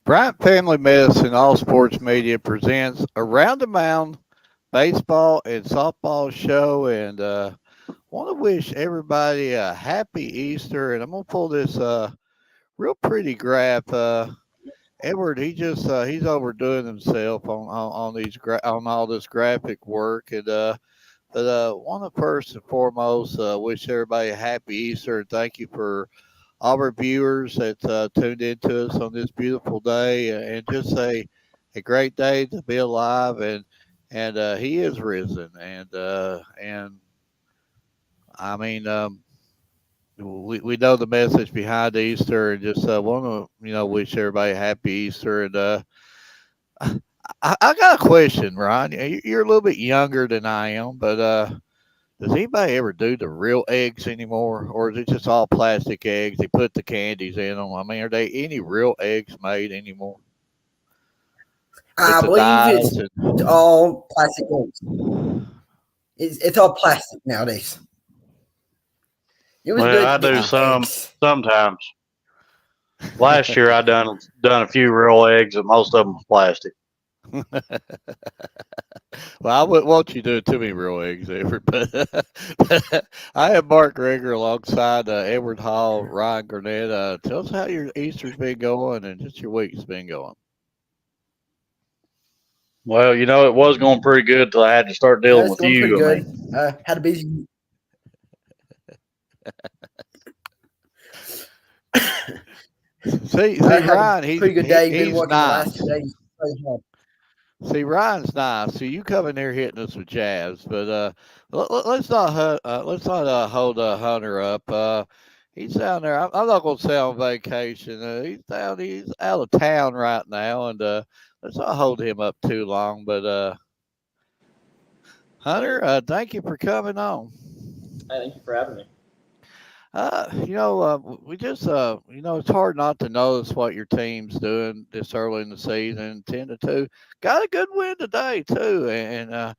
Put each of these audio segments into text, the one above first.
Bryant Family Medicine All Sports Media presents Around the Mound baseball and softball show, and want to wish everybody a happy Easter. And I'm gonna pull this real pretty graph. Edward, he's overdoing himself on all this graphic work, and but want to first and foremost wish everybody a happy Easter and thank you for all our viewers that tuned in to us on this beautiful day, and just a great day to be alive, and he is risen, and I mean we know the message behind Easter, and just want to wish everybody a happy Easter, and I got a question, Ron. You're a little bit younger than I am, but does anybody ever do the real eggs anymore, or is it just all plastic eggs? They put the candies in them. I mean, are they any real eggs made anymore with I the believe dyes? it's all plastic ones. It's all plastic nowadays. It was Well, good I to get do I, some some eggs. sometimes. Last year I done a few real eggs, and most of them was plastic. well, I wouldn't want you doing too many real eggs, Edward, but I have Mark Greger alongside Edward Hall, Ryan Gurnett. Tell us how your Easter's been going and just your week's been going. Well, it was going pretty good till I had to start Yeah, dealing it's with going pretty you. I good. mean, Had a busy. See, Had a Ryan, pretty good day. Been he's working the last nice. 2 days. See, Ryan's nice. See, you come in here hitting us with jabs, but let's not hold Hunter up. He's down there. I'm not gonna say on vacation. He's out of town right now, and let's not hold him up too long. But Hunter, thank you for coming on. Hey, thank you for having me. We just, it's hard not to notice what your team's doing this early in the season. 10-2, got a good win today too, and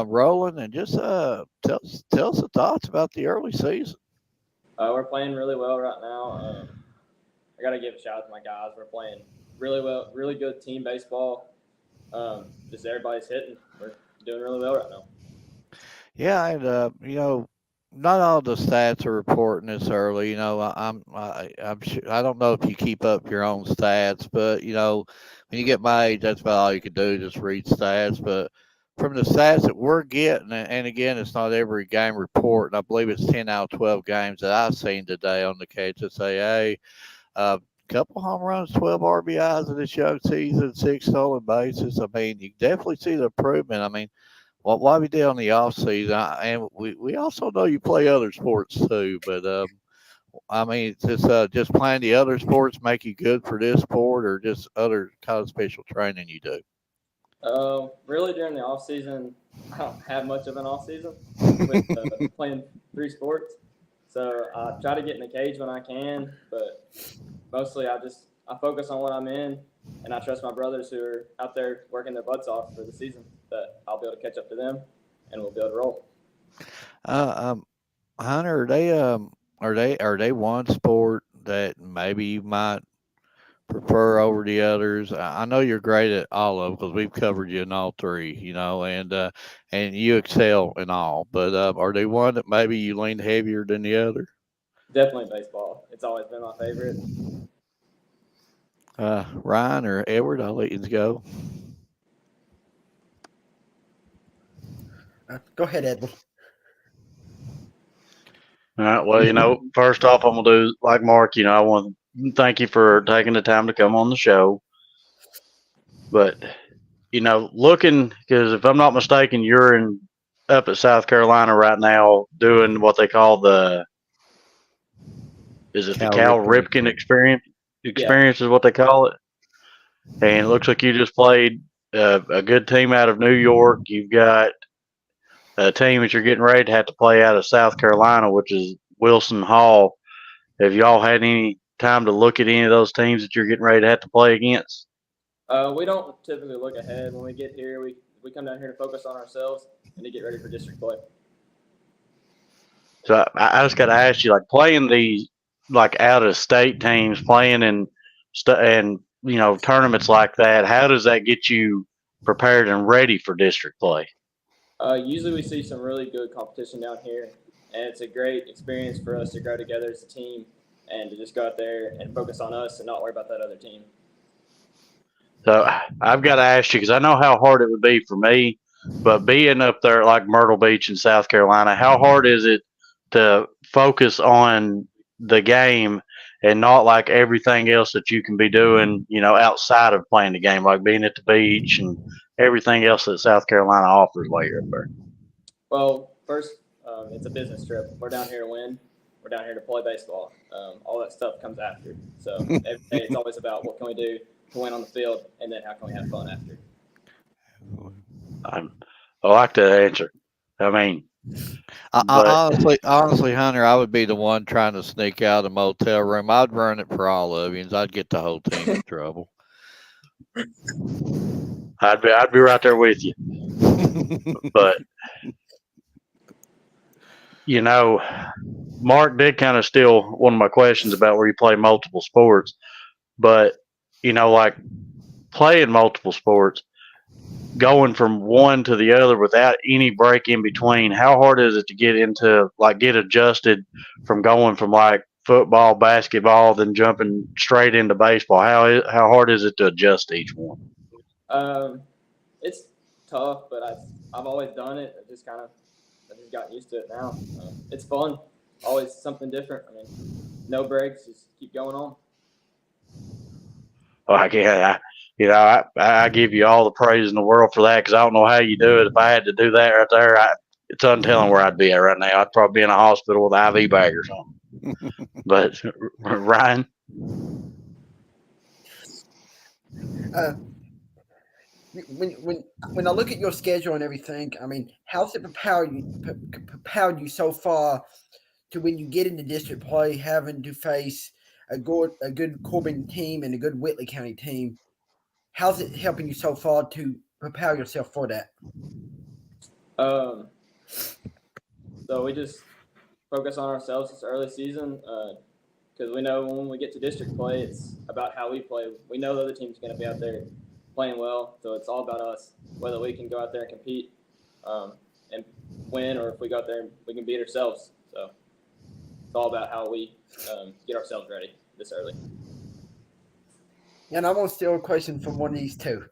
rolling. And just tell us the thoughts about the early season. We're playing really well right now. I got to give a shout out to my guys. We're playing really well, really good team baseball. Just everybody's hitting. We're doing really well right now. Yeah, and not all the stats are reporting this early. I'm sure, I don't know if you keep up your own stats, but when you get my age, that's about all you can do, just read stats. But from the stats that we're getting, and again, it's not every game report, and I believe it's 10 out of 12 games that I've seen today on the KHSAA. Couple home runs, 12 RBIs in this young season, 6 stolen bases. I mean, you definitely see the improvement. I mean, what we did on the off season, and we also know you play other sports too. But I mean, just playing the other sports make you good for this sport, or just other kind of special training you do. Really during the off season, I don't have much of an off season with playing 3 sports. So I try to get in the cage when I can, but mostly I focus on what I'm in, and I trust my brothers who are out there working their butts off for the season that I'll be able to catch up to them, and we'll be able to roll. Uh, um, Hunter, are they one sport that maybe you might prefer over the others? I know you're great at all of them because we've covered you in all three, and you excel in all. But are they one that maybe you lean heavier than the other? Definitely baseball. It's always been my favorite. Ryan or Edward, I'll let you go. Go ahead, Edward. all right. Well, first off, I'm gonna do like Mark. I want to thank you for taking the time to come on the show. But looking because if I'm not mistaken, you're in up at South Carolina right now doing what they call the Cal Cal Ripken Ripken experience. experience? Yeah, Experience is what they call it. And it looks like you just played a good team out of New York. You've got a team that you're getting ready to have to play out of South Carolina, which is Wilson Hall. Have y'all had any time to look at any of those teams that you're getting ready to have to play against? we don't typically look ahead when we get here. We come down here to focus on ourselves and to get ready for district play. So I just got to ask you, like playing these like out of state teams, playing and tournaments like that, how does that get you prepared and ready for district play? Usually we see some really good competition down here, and it's a great experience for us to grow together as a team and to just go out there and focus on us and not worry about that other team. So I've got to ask you because I know how hard it would be for me, but being up there like Myrtle Beach in South Carolina, how hard is it to focus on the game and not like everything else that you can be doing, outside of playing the game, like being at the beach and everything else that South Carolina offers while you're up there? Well, first, it's a business trip. We're down here to win. We're down here to play baseball. All that stuff comes after. So every day it's always about what can we do to win on the field, and then how can we have fun after. I like that answer. I mean, honestly, Hunter, I would be the one trying to sneak out of the motel room. I'd run it for all of you, and I'd get the whole team in trouble. I'd be right there with you. But Mark did kind of steal one of my questions about where you play multiple sports. But like playing multiple sports, going from one to the other without any break in between, how hard is it to get adjusted from going from like football, basketball, then jumping straight into baseball? How hard is it to adjust to each one? It's tough, but I've always done it. I've just gotten used to it now. It's fun. Always something different. I mean, no breaks, just keep going on. Oh, I give you all the praise in the world for that because I don't know how you do it. If I had to do that right there, it's untelling where I'd be at right now. I'd probably be in a hospital with an IV bag or something. But Ryan, when I look at your schedule and everything, I mean, how's it propelled you so far to when you get into district play, having to face a good Corbin team and a good Whitley County team? How's it helping you so far to prepare yourself for that? So we just focus on ourselves this early season because we know when we get to district play, it's about how we play. We know the other team's going to be out there playing well, so it's all about us, whether we can go out there and compete and win, or if we go out there and we can beat ourselves. So it's all about how we get ourselves ready this early. And I want to steal a question from one of these two.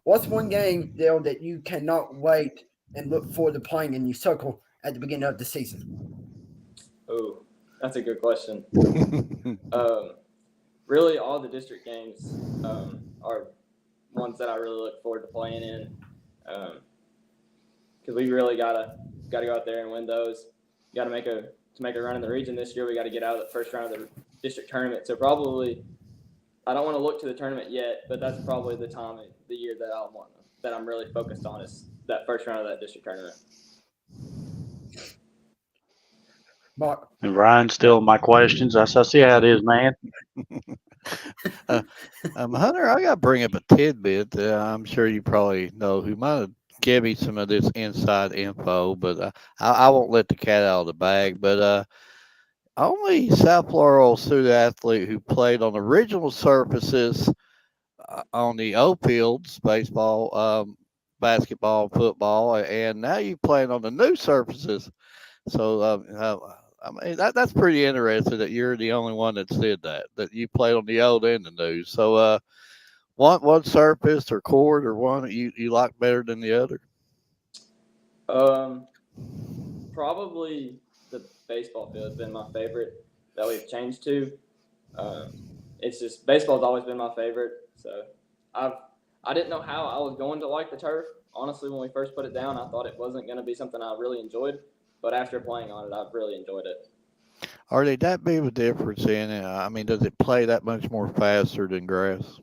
What's one game, Dale, that you cannot wait and look forward to playing and you circle at the beginning of the season? Oh, that's a good question. Really, all the district games are ones that I really look forward to playing in because we really gotta go out there and win those. Got to make a run in the region this year. We got to get out of the first round of the district tournament. So probably, I don't want to look to the tournament yet, but that's probably the time of the year that I'm really focused on is that first round of that district tournament. Mark. And Ryan's stealing my questions. I see how it is, man. Hunter, I got to bring up a tidbit. I'm sure you probably know who might have given me some of this inside info, but I won't let the cat out of the bag. But only South Florida student athlete who played on original surfaces on the O fields, baseball, basketball, football, and now you playing on the new surfaces. So I mean that's pretty interesting that you're the only one that did that you played on the old and the new. So one surface or court or one you like better than the other? Probably the baseball field has been my favorite that we've changed to. It's just baseball's always been my favorite. So I didn't know how I was going to like the turf. Honestly, when we first put it down, I thought it wasn't going to be something I really enjoyed. But after playing on it, I've really enjoyed it. Are they that big of a difference in it? I mean, does it play that much more faster than grass?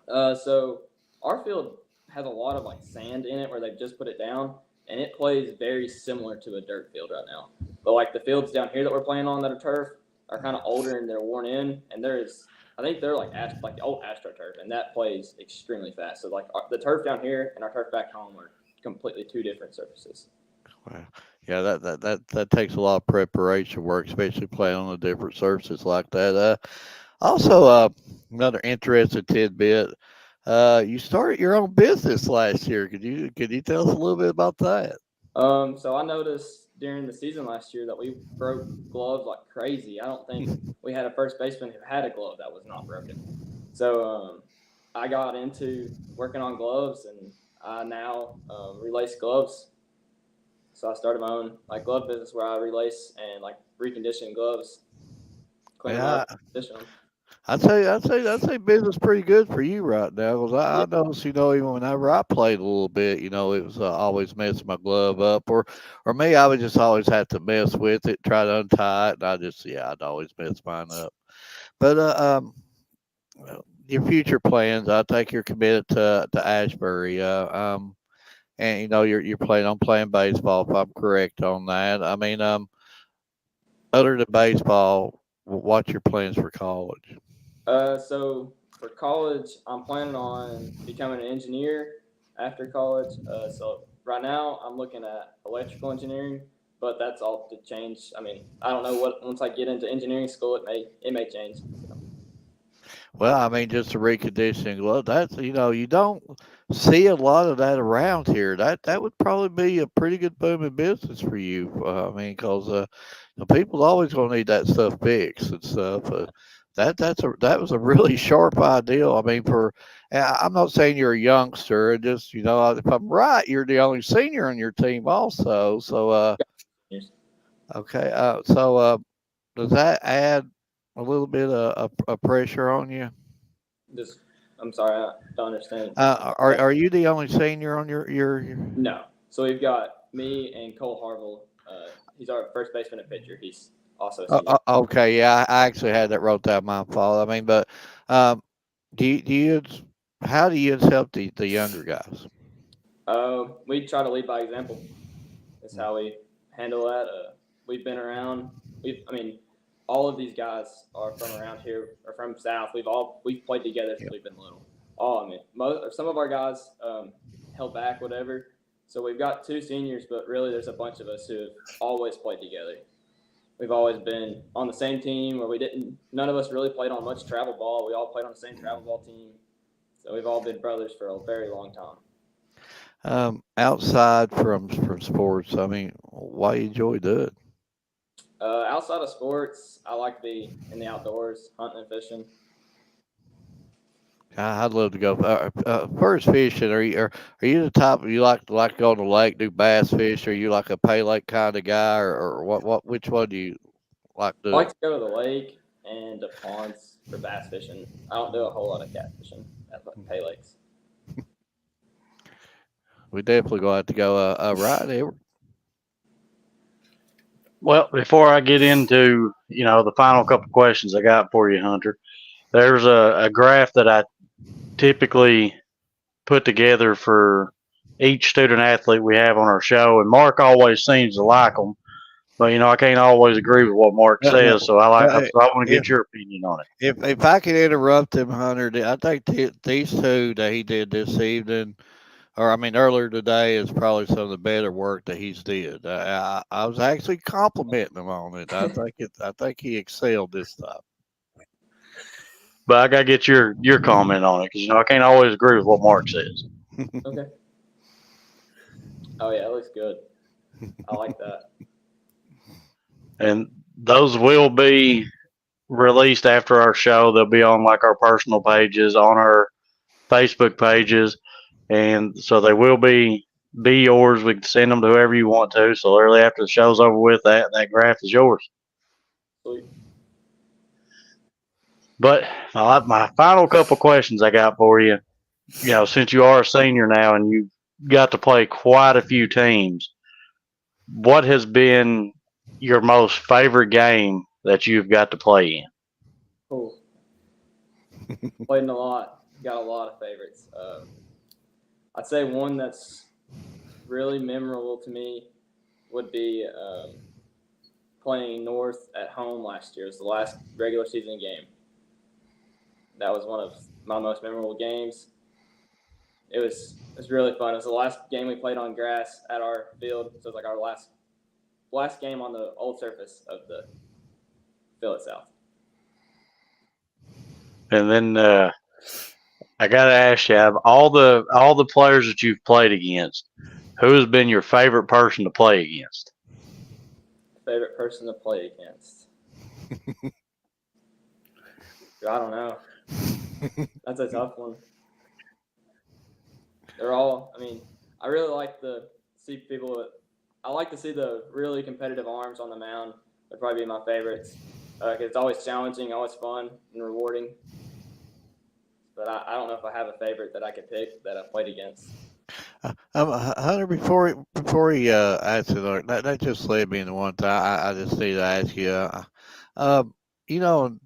So our field has a lot of like sand in it where they've just put it down, and it plays very similar to a dirt field right now. But like the fields down here that we're playing on that are turf are kind of older and they're worn in, and I think they're like the old AstroTurf, and that plays extremely fast. So like the turf down here and our turf back home are completely two different surfaces. Wow. Yeah, that takes a lot of preparation work, especially playing on the different surfaces like that. Also, another interesting tidbit. You started your own business last year. Could you tell us a little bit about that? So I noticed during the season last year that we broke gloves like crazy. I don't think we had a first baseman who had a glove that was not broken. So I got into working on gloves, and I now relace gloves. So I started my own like glove business where I relace and like recondition gloves, clean them Yeah, up, condition them. I'd say business pretty good for you right now. 'Cause I Yeah, noticed, even whenever I played a little bit, it was always messing my glove up, or me, I would just always have to mess with it, try to untie it, and I'd always mess mine up. But your future plans, I think you're committed to Ashbury, and you're planning on playing baseball, if I'm correct on that. I mean, other than baseball, what's your plans for college? So for college, I'm planning on becoming an engineer after college. So right now, I'm looking at electrical engineering, but that's all to change. I mean, I don't know what once I get into engineering school, it may change. So, Well, I mean, just a reconditioning glove. That's you don't see a lot of that around here. That would probably be a pretty good booming business for you. I mean, because people always gonna need that stuff fixed and stuff. That was a really sharp idea. I mean, I'm not saying you're a youngster. Just if I'm right, you're the only senior on your team also. So yes. okay. So does that add a little bit of pressure on you? Just, I'm sorry, I don't understand. Are you the only senior on your? No. So we've got me and Cole Harville. He's our first baseman and pitcher. He's also a senior. Okay, yeah, I actually had that wrote down. My fault. I mean, but um, do you how do you help the younger guys? We try to lead by example. That's how we handle that. We've been around. I mean, all of these guys are from around here or from South. We've played together since we've been little. All I mean, some of our guys held back, whatever. So we've got two seniors, but really there's a bunch of us who have always played together. We've always been on the same team, or we didn't. None of us really played on much travel ball. We all played on the same travel ball team. So we've all been brothers for a very long time. Outside from sports, I mean, why you enjoy doing it? Outside of sports, I like to be in the outdoors, hunting and fishing. I'd love to go. First fishing, are you the type you like to go on the lake, do bass fish? Are you like a pay lake kind of guy, or what? Which one do you like I doing? like to go to the lake and the ponds for bass fishing. I don't do a whole lot of catfishing at pay lakes. We definitely gonna have to go right there. Well, before I get into the final couple questions I got for you, Hunter, there's a graph that I typically put together for each student athlete we have on our show, and Mark always seems to like them. But I can't always agree with what Mark No, no. says, so I want to If get your opinion on it. if I could interrupt him, Hunter, I think these two that he did this evening, or I mean earlier today, is probably some of the better work that he's did. I was actually complimenting him on it. I think he excelled this time. But I gotta get your comment on it because I can't always agree with what Mark says. Okay. Oh yeah, it looks good. I like that. And those will be released after our show. They'll be on like our personal pages, on our Facebook pages, and so they will be yours. We can send them to whoever you want to. So early after the show's over with, that graph is yours. Sweet. But my final couple questions I got for you. Since you are a senior now and you got to play quite a few teams, what has been your most favorite game that you've got to play in? Cool. Played in a lot. Got a lot of favorites. I'd say one that's really memorable to me would be playing North at home last year. It was the last regular season game. That was one of my most memorable games. It was really fun. It was the last game we played on grass at our field, so it was like our last game on the old surface of the field itself. And then I got to ask you, of all the players that you've played against, who has been your favorite person to play against? Favorite person to play against? I don't know. That's a tough one. They're all. I mean, I really like to see people. I like to see the really competitive arms on the mound. Would probably be my favorites. 'Cause it's always challenging, always fun and rewarding. But I don't know if I have a favorite that I could pick that I've played against. Hunter, before he answers that just led me into one thing. I just need to ask you. You know,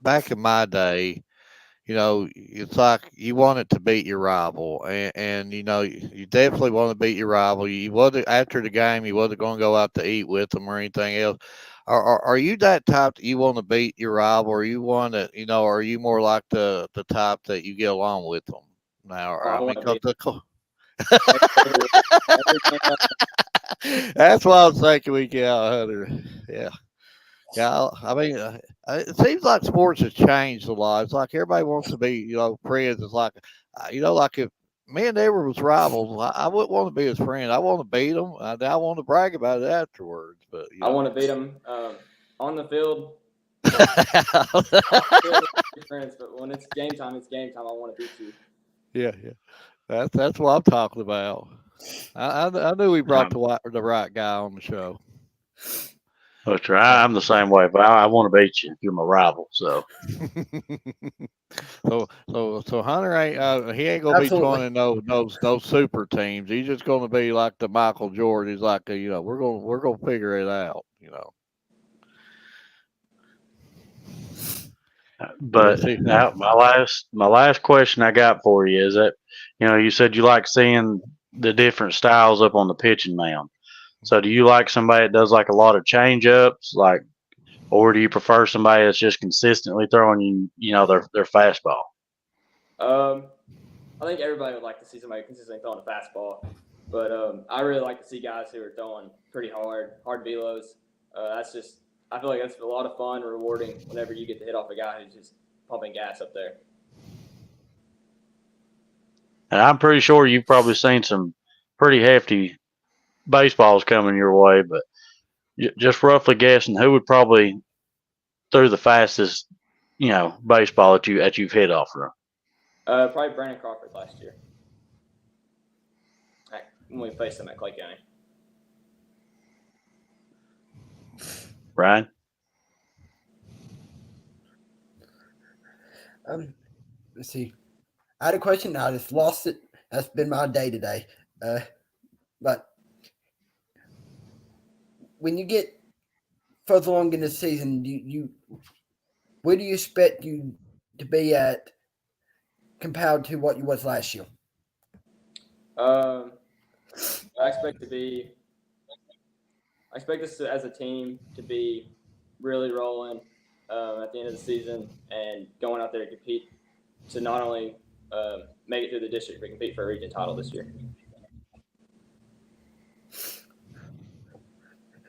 back in my day, it's like you wanted to beat your rival, and you definitely want to beat your rival. You wasn't after the game. You wasn't going to go out to eat with them or anything else. Are you that type that you want to beat your rival, or you want to, are you more like the type that you get along with them now? Oh, I I mean, want to beat because every, every game. that's what I was thinking we get out, Hunter. Yeah. Yeah, I mean, it seems like sports has changed a lot. It's like everybody wants to be, friends. It's like, like if me and Edward was rivals, I wouldn't want to be his friend. I want to beat him. I want to brag about it afterwards. But I want to beat them on the field. On the field, we're friends, but when it's game time, it's game time. I want to beat you. yeah, yeah, that's what I'm talking about. I knew we brought the right guy on the show. That's right. I'm the same way, but I want to beat you if you're my rival. So so Hunter ain't he ain't gonna be Absolutely. joining those super teams. He's just gonna be like the Michael Jordan. He's like we're gonna figure it out. but See, now my last question I got for you is that you said you like seeing the different styles up on the pitching mound. So do you like somebody that does like a lot of change ups, or do you prefer somebody that's just consistently throwing their fastball? I think everybody would like to see somebody consistently throwing a fastball, but I really like to see guys who are throwing pretty hard velos. I feel like that's a lot of fun, rewarding whenever you get to hit off a guy who's just pumping gas up there. And I'm pretty sure you've probably seen some pretty hefty baseballs coming your way, but just roughly guessing, who would probably throw the fastest, baseball that you've hit off from? Probably Brandon Crawford last year when we faced him at Clay County. Ryan? Let's see. I had a question. I just lost it. That's been my day today. But when you get further along in the season, where do you expect you to be at compared to what you was last year? I expect us as a team to be really rolling at the end of the season and going out there to compete to not only make it through the district but compete for a region title this year.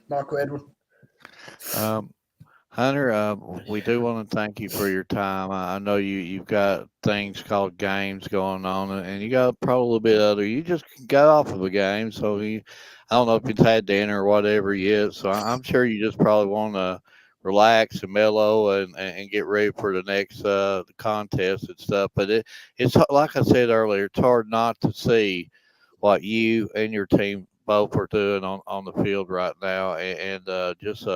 Marco Edward. Hunter, we do want to thank you for your time. I know you've got things called games going on, and you got probably a little bit other. You just got off of a game, so I don't know if you've had dinner or whatever yet. So I'm sure you just probably want to relax and mellow and get ready for the next contest and stuff. But it's like I said earlier, it's hard not to see what you and your team both are doing on the field right now, and just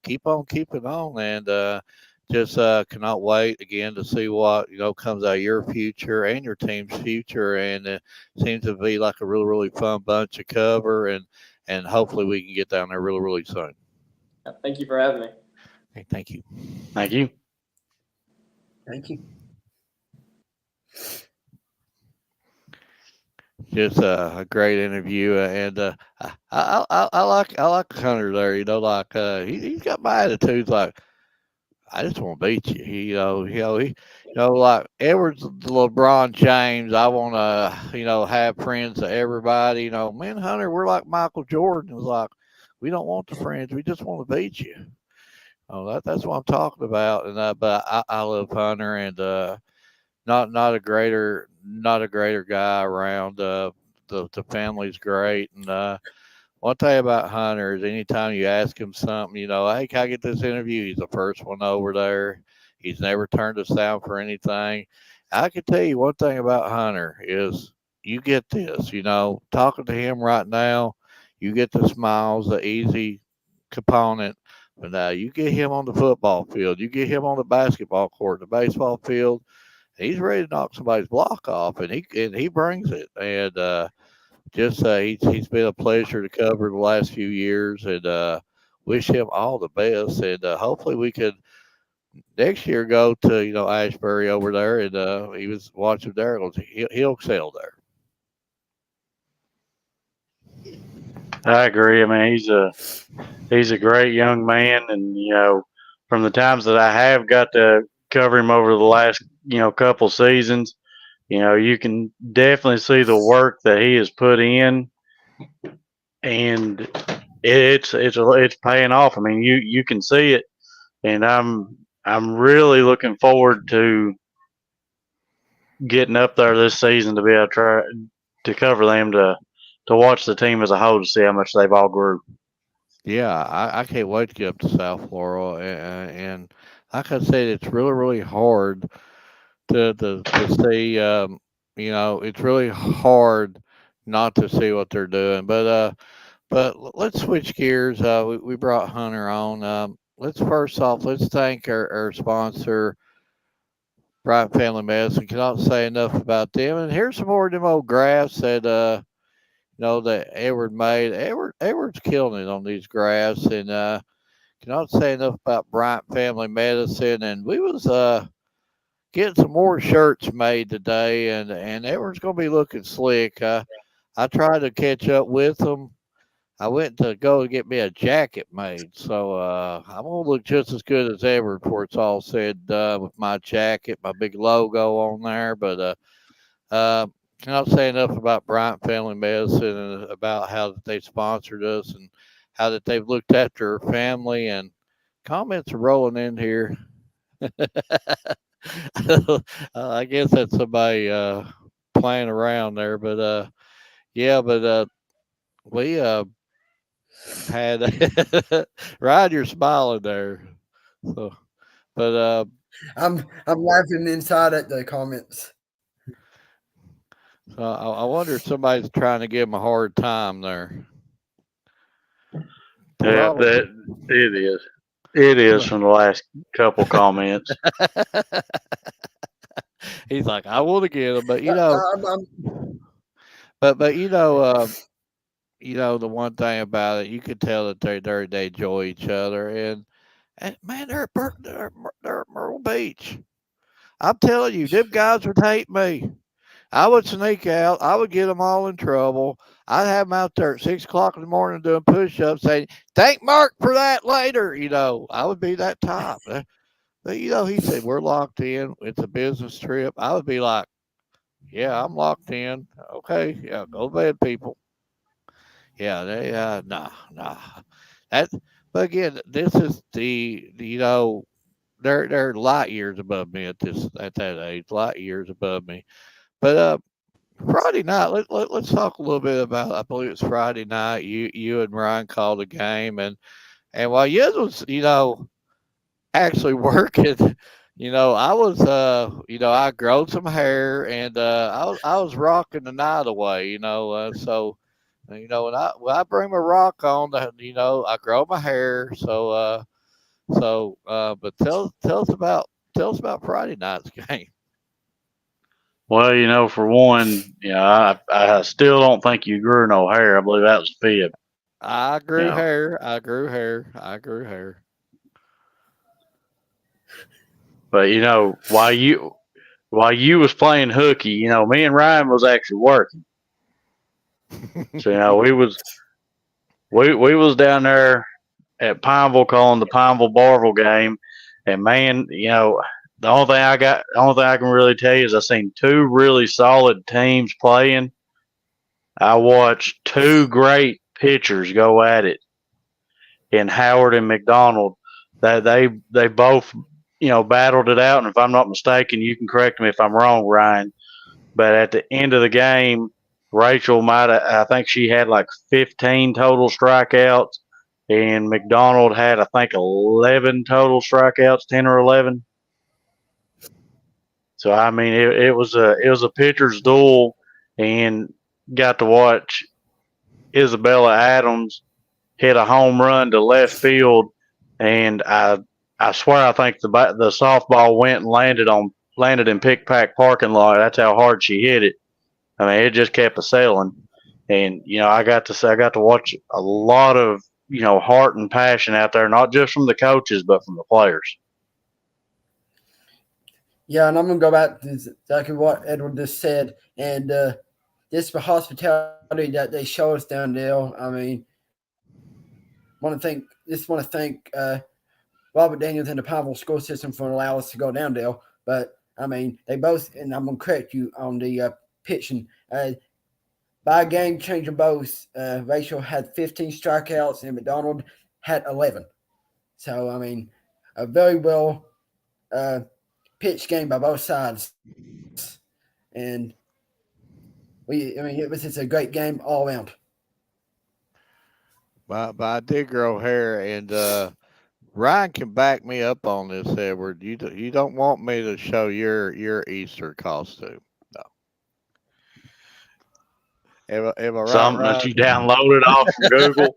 keep on keeping on, and just cannot wait again to see what comes out of your future and your team's future, and it seems to be like a really really fun bunch to cover, and hopefully we can get down there really really soon. Thank you for having me. Okay, thank you. Thank you. Thank you. Just a great interview, and I like Hunter there. He's got my attitude. Like I just want to beat you. Like Edwards, the LeBron James. I want to have friends of everybody. Me and Hunter, we're like Michael Jordan. It's like we don't want the friends. We just want to beat you. Oh, that's what I'm talking about. And but I love Hunter, and not a greater guy around. The family's great, and one thing about Hunter is anytime you ask him something, hey, can I get this interview? He's the first one over there. He's never turned us down for anything. I can tell you one thing about Hunter is you get this, talking to him right now, you get the smiles, the easy component. But now you get him on the football field, you get him on the basketball court, the baseball field, he's ready to knock somebody's block off, and he brings it. And just he's been a pleasure to cover the last few years, and wish him all the best. And hopefully we could next year go to Ashbury over there, and he was watching there. He'll excel there. I agree. I mean, he's a great young man, and from the times that I have got to cover him over the last couple seasons, you can definitely see the work that he has put in, and it's paying off. I mean, you can see it, and I'm really looking forward to getting up there this season to be able to try to cover them to watch the team as a whole to see how much they've all grew. Yeah, I can't wait to get up to South Florida, and like I said, it's really really hard to see. It's really hard not to see what they're doing. But let's switch gears. We brought Hunter on. Let's thank our sponsor, Bryant Family Medicine. Cannot say enough about them. And here's some more of them old graphs that that Edward made. Edward's killing it on these graphs, and cannot say enough about Bryant Family Medicine. And we was getting some more shirts made today, and Edward's gonna be looking slick. I tried to catch up with them. I went to go get me a jacket made, so I'm gonna look just as good as ever before it's all said and done with my jacket, my big logo on there. But cannot say enough about Bryant Family Medicine and about how that they sponsored us and how that they've looked after our family. And comments are rolling in here. I guess that's somebody playing around there, but yeah, but we had Rod, you're smiling there. So, but I'm laughing inside at the comments. so I wonder if somebody's trying to give him a hard time there. Yeah, Probably. it is. It is from the last couple comments. He's like, I want to get him, but I'm but the one thing about it, you could tell that they enjoy each other, and man, they're at Myrtle Beach. I'm telling you, them guys would hate me. I would sneak out. I would get them all in trouble. I'd have them out there at 6 o'clock in the morning doing push-ups, saying, "Thank Mark for that later." I would be that type. But he said we're locked in. It's a business trip. I would be like, "Yeah, I'm locked in. Okay, yeah, go to bed, people." Yeah, they nah. That, but again, this is they're light years above me at that age, light years above me. But Friday night, let's talk a little bit about. I believe it's Friday night. You and Ryan called a game, and while you was actually working, I was I growed some hair, and I was rocking the night away. So when I bring my rock on, I grow my hair. But tell us about Friday night's game. Well, for one, I still don't think you grew no hair. I believe that was a fib. I You grew know, hair. I grew hair. I grew hair. but while you was playing hooky, me and Ryan was actually working. So we was down there at Pineville calling the Pineville Barville game, and man, the only thing I can really tell you is I seen two really solid teams playing. I watched two great pitchers go at it in Howard and McDonald. They both battled it out. And if I'm not mistaken, you can correct me if I'm wrong, Ryan. But at the end of the game, Rachel I think she had like 15 total strikeouts, and McDonald had, I think, 11 total strikeouts, 10 or 11. So I mean, it was a pitcher's duel, and got to watch Isabella Adams hit a home run to left field, and I swear I think the softball went and landed in Pick Pack parking lot. That's how hard she hit it. I mean, it just kept a sailing, and I got to watch a lot of heart and passion out there, not just from the coaches but from the players. Yeah, and I'm gonna go back to exactly what Edward just said, and this for hospitality that they show us down there. I mean, want to thank Robert Daniels and the Pineville school system for allowing us to go down there. But I mean, they both, and I'm gonna correct you on the pitching. By game changing both, Rachel had 15 strikeouts and McDonald had 11. So I mean, a very well uh, pitched game by both sides, and it was just a great game all around. By Digger O'Hare, and Ryan can back me up on this, Edward. You don't want me to show your Easter costume. No. Am I right, Something that Ryan? you downloaded off from Google.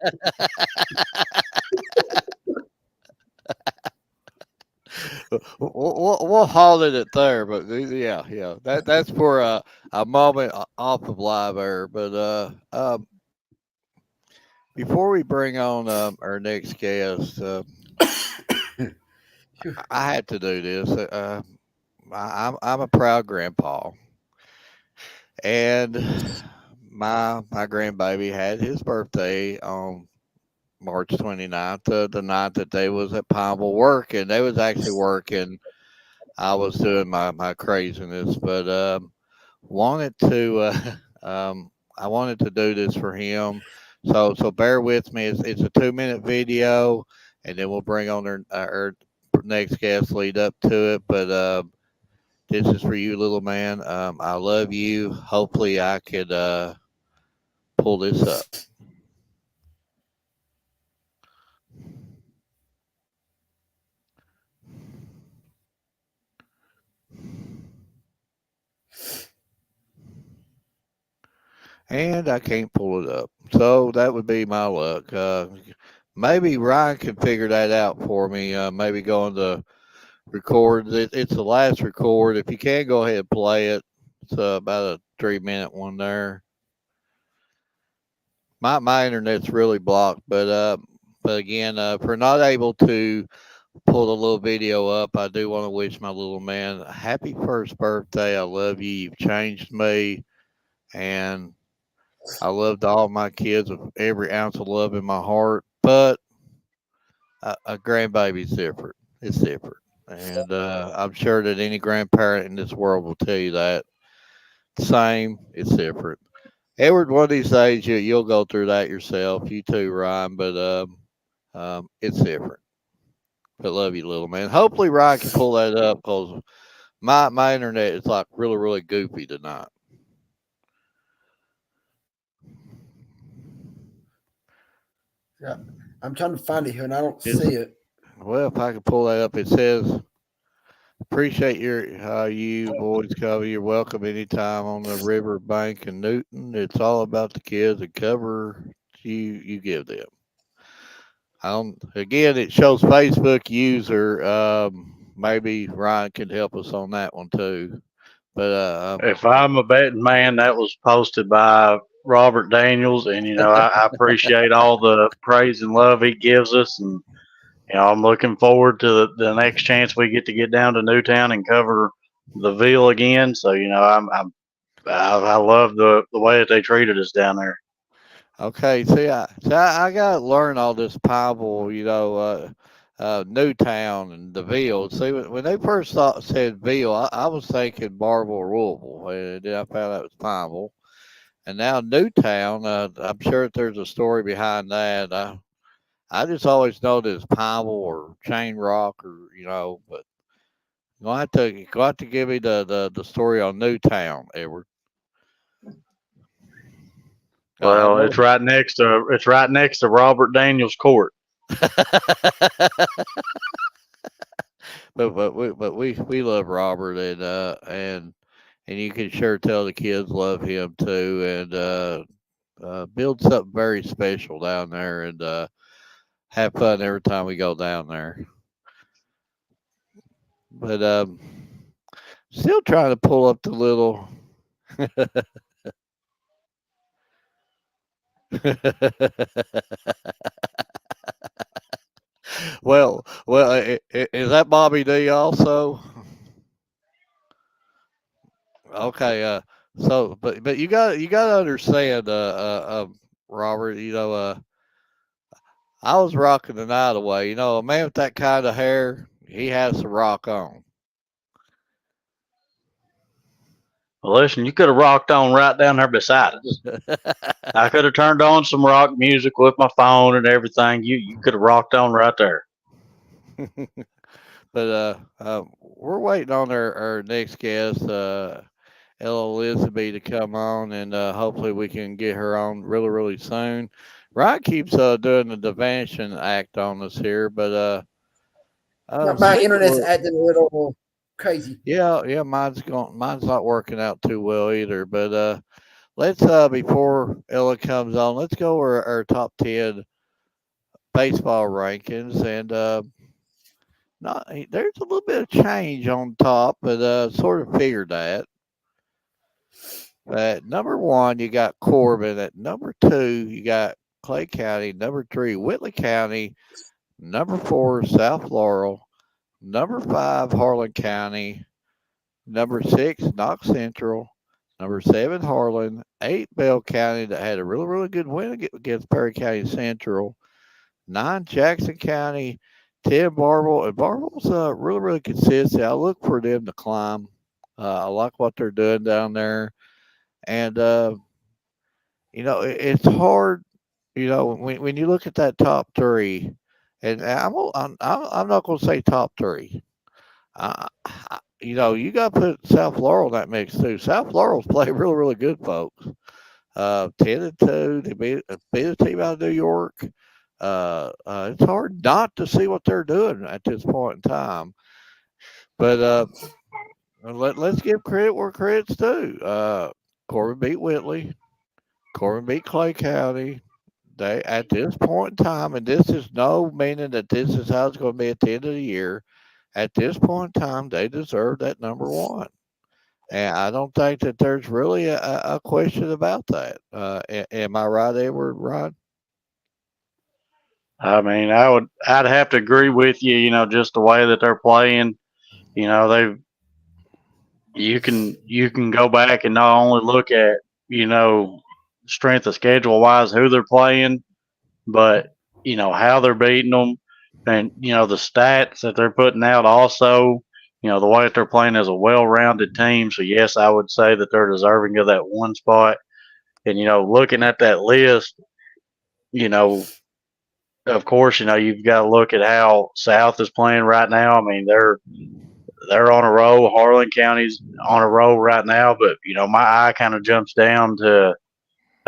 We'll hold it there, but yeah, that's for a moment off of live air. But before we bring on our next guest, I had to do this. I'm a proud grandpa, and my grandbaby had his birthday on March 29th, the night that they was at Pineville working. They was actually working. I was doing my craziness, but wanted to I wanted to do this for him. So bear with me. It's a 2 minute video, and then we'll bring on our next guest lead up to it. But this is for you, little man. I love you. Hopefully, I could pull this up. And I can't pull it up. So that would be my luck. Maybe Ryan can figure that out for me. Maybe go on the record. It's the last record. If you can, go ahead and play it. It's about a 3 minute one there. My internet's really blocked, but again, if we're not able to pull the little video up, I do want to wish my little man a happy first birthday. I love you. You've changed me, and I loved all my kids with every ounce of love in my heart. But a grandbaby's different. It's different, and I'm sure that any grandparent in this world will tell you that. Same, it's different. Edward, one of these days you'll go through that yourself. You too, Ryan. But it's different. But love you, little man. Hopefully, Ryan can pull that up because my internet is like really goofy tonight. Yeah, I'm trying to find it here and I don't It's, see it. well, if I can pull that up, it says appreciate you boys cover. You're welcome anytime on the river bank in Newton. It's all about the kids and cover you give them. Again, it shows Facebook user. Maybe Ryan can help us on that one too. But If I'm a betting man, that was posted by Robert Daniels, and I appreciate all the praise and love he gives us, and I'm looking forward to the next chance we get down to Newtown and cover the Ville again. So I love the way that they treated us down there. okay, see, I got to learn all this Bible, Newtown and the Ville. See, when they first said Ville, I was thinking Marvel or Louisville, and then I found out it was Bible. And now Newtown, I'm sure that there's a story behind that. I just always know that it's Pineville or Chain Rock or but you're going to give me the story on Newtown, Edward. I Well, know. it's right next to Robert Daniels Court. but we love Robert and you can sure tell the kids love him too and build something very special down there and have fun every time we go down there. But still trying to pull up the little. well, is that Bobby D also? Okay, but you got to understand, Robert. I was rocking the night away. A man with that kind of hair, he has to rock on. Well, listen, you could have rocked on right down there beside us. I could have turned on some rock music with my phone and everything. You could have rocked on right there. But we're waiting on our next guest, Ella Elizabeth, to come on, and hopefully we can get her on really, really soon. Ryan keeps doing the Devantion act on us here, but My speaking internet's of, acting a little crazy. yeah, mine's not working out too well either. But let's before Ella comes on, let's go over our top 10 baseball rankings, and not there's a little bit of change on top, but sort of figured that. At number one, you got Corbin. At number two, you got Clay County. Number three, Whitley County. Number four, South Laurel. Number five, Harlan County. Number six, Knox Central. Number seven, Harlan. Eight, Bell County, that had a really, really good win against Perry County Central. Nine, Jackson County. 10, Barble. And Barble's really, really consistent. I look for them to climb. I like what they're doing down there. And, it's hard, when you look at that top three, and I'm not going to say top three. You got to put South Laurel in that mix too. South Laurel's played really, really good, folks. 10-2. They beat a team out of New York. It's hard not to see what they're doing at this point in time. But let's give credit where credit's due. Corbin beat Whitley. Corbin beat Clay County. They at this point in time, and this is no meaning that this is how it's going to be at the end of the year. At this point in time, they deserve that number one, and I don't think that there's really a question about that. Am I right, Edward? Rod? I mean, I'd have to agree with you. Just the way that they're playing. They you can go back and not only look at strength of schedule wise who they're playing, but how they're beating them, and the stats that they're putting out also. The way that they're playing as a well-rounded team. So yes, I would say that they're deserving of that one spot. And looking at that list, you know, of course, you've got to look at how South is playing right now. I mean, they're on a roll. Harlan County's on a roll right now, but my eye kind of jumps down to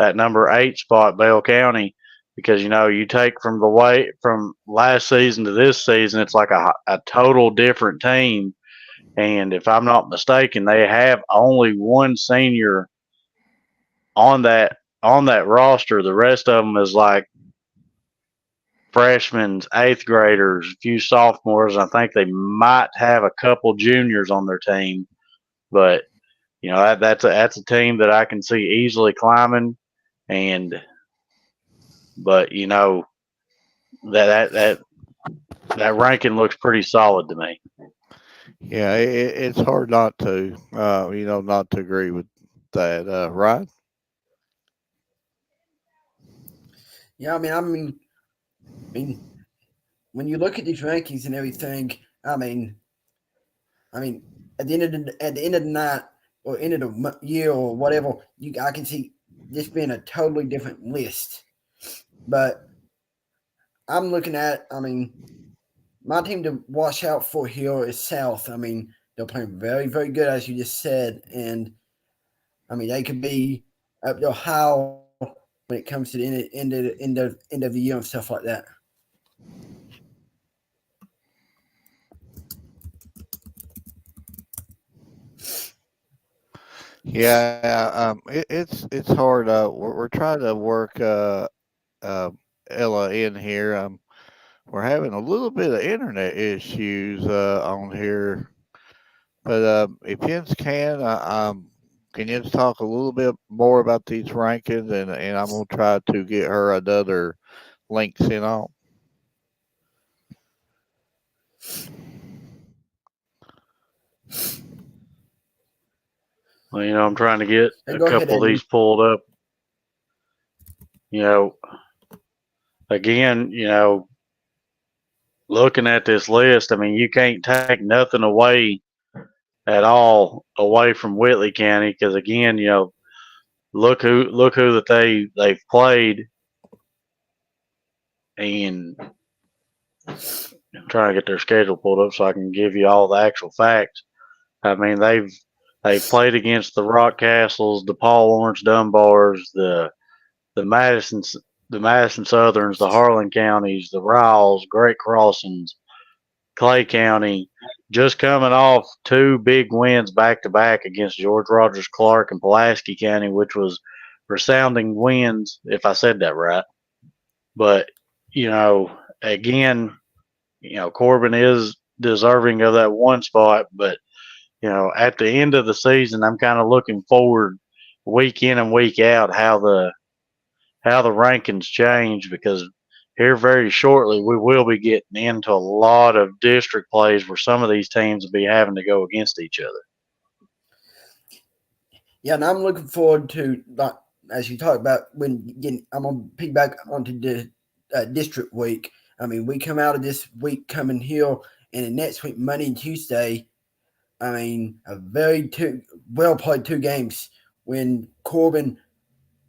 that number 8 spot, Bell County, because you take from the way from last season to this season, it's like a total different team. And if I'm not mistaken, they have only one senior on that roster. The rest of them is like freshmen, eighth graders, a few sophomores. I think they might have a couple juniors on their team, but that's a team that I can see easily climbing. And but that ranking looks pretty solid to me. Yeah, it's hard not to, not to agree with that, right? Yeah, I mean, when you look at these rankings and everything, I mean, at the end of the night or end of the year or whatever, I can see this being a totally different list. But I'm looking at, my team to watch out for here is South. They're playing very, very good, as you just said. And, they could be up there high when it comes to the end of the year and stuff like that. Yeah, it's hard. We're trying to work uh, Ella in here. We're having a little bit of internet issues on here, but if Jens can you just talk a little bit more about these rankings, and I'm gonna try to get her another link sent on. Well, I'm trying to get Hey, a go ahead, couple of Eddie. these pulled up. You know, again, looking at this list, you can't take nothing away at all away from Whitley County because again, look who that they've played, and I'm trying to get their schedule pulled up so I can give you all the actual facts. They've played against the Rock Castles, the Paul Lawrence Dunbars, the Madison the Madison Southerns, the Harlan counties, the Riles, Great Crossings, Clay County, just coming off two big wins back to back against George Rogers Clark and Pulaski County, which was resounding wins, if I said that right. But, again, Corbin is deserving of that one spot, but at the end of the season, I'm kind of looking forward week in and week out how the rankings change because here very shortly we will be getting into a lot of district plays where some of these teams will be having to go against each other. Yeah, and I'm looking forward to, like, as you talk about, I'm going to piggyback onto the district week. We come out of this week coming here, and the next week, Monday and Tuesday, a very well played 2 games when Corbin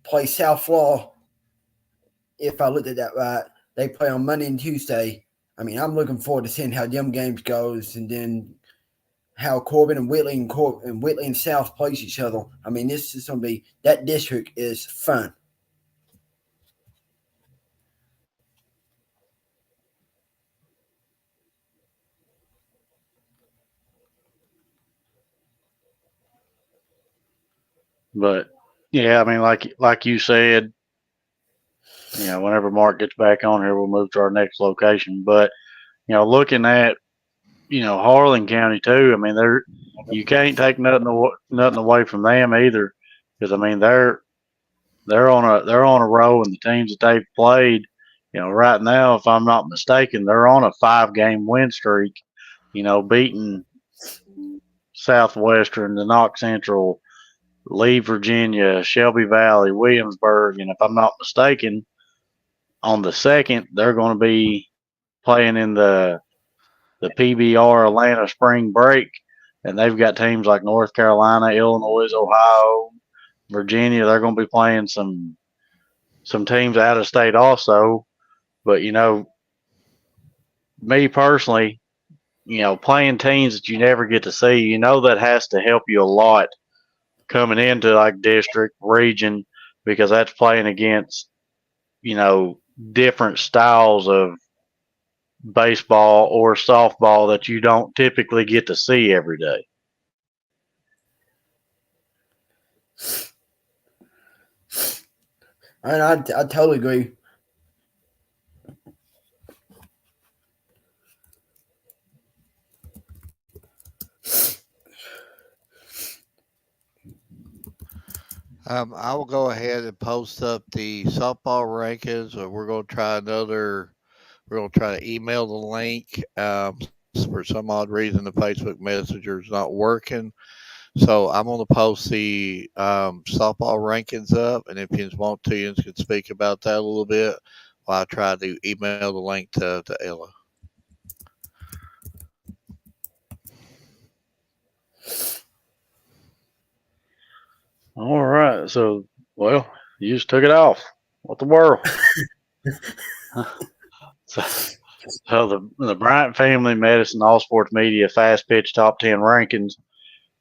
plays South Law. If I looked at that right, they play on Monday and Tuesday. I'm looking forward to seeing how them games goes, and then how Corbin and Whitley and South plays each other. This is going to be, that district is fun. But yeah, like you said, whenever Mark gets back on here, we'll move to our next location. But looking at Harlan County too, they're you can't take nothing away from them either because they're on a row, and the teams that they've played, right now, if I'm not mistaken, they're on a 5-game win streak. Beating Southwestern, the Knox Central, Lee, Virginia, Shelby Valley, Williamsburg, and if I'm not mistaken, on the second they're going to be playing in the PBR Atlanta Spring Break, and they've got teams like North Carolina, Illinois, Ohio, Virginia. They're going to be playing some teams out of state also. But me personally, playing teams that you never get to see, that has to help you a lot coming into like district, region, because that's playing against, different styles of baseball or softball that you don't typically get to see every day. And I totally agree. I will go ahead and post up the softball rankings, or we're going to try another. We're going to try to email the link. For some odd reason, the Facebook Messenger is not working. So I'm going to post the softball rankings up, and if you want to, you can speak about that a little bit while I try to email the link to Ella. All right. So, well, you just took it off. What the world? So the Bryant family medicine all sports media fast pitch top 10 rankings.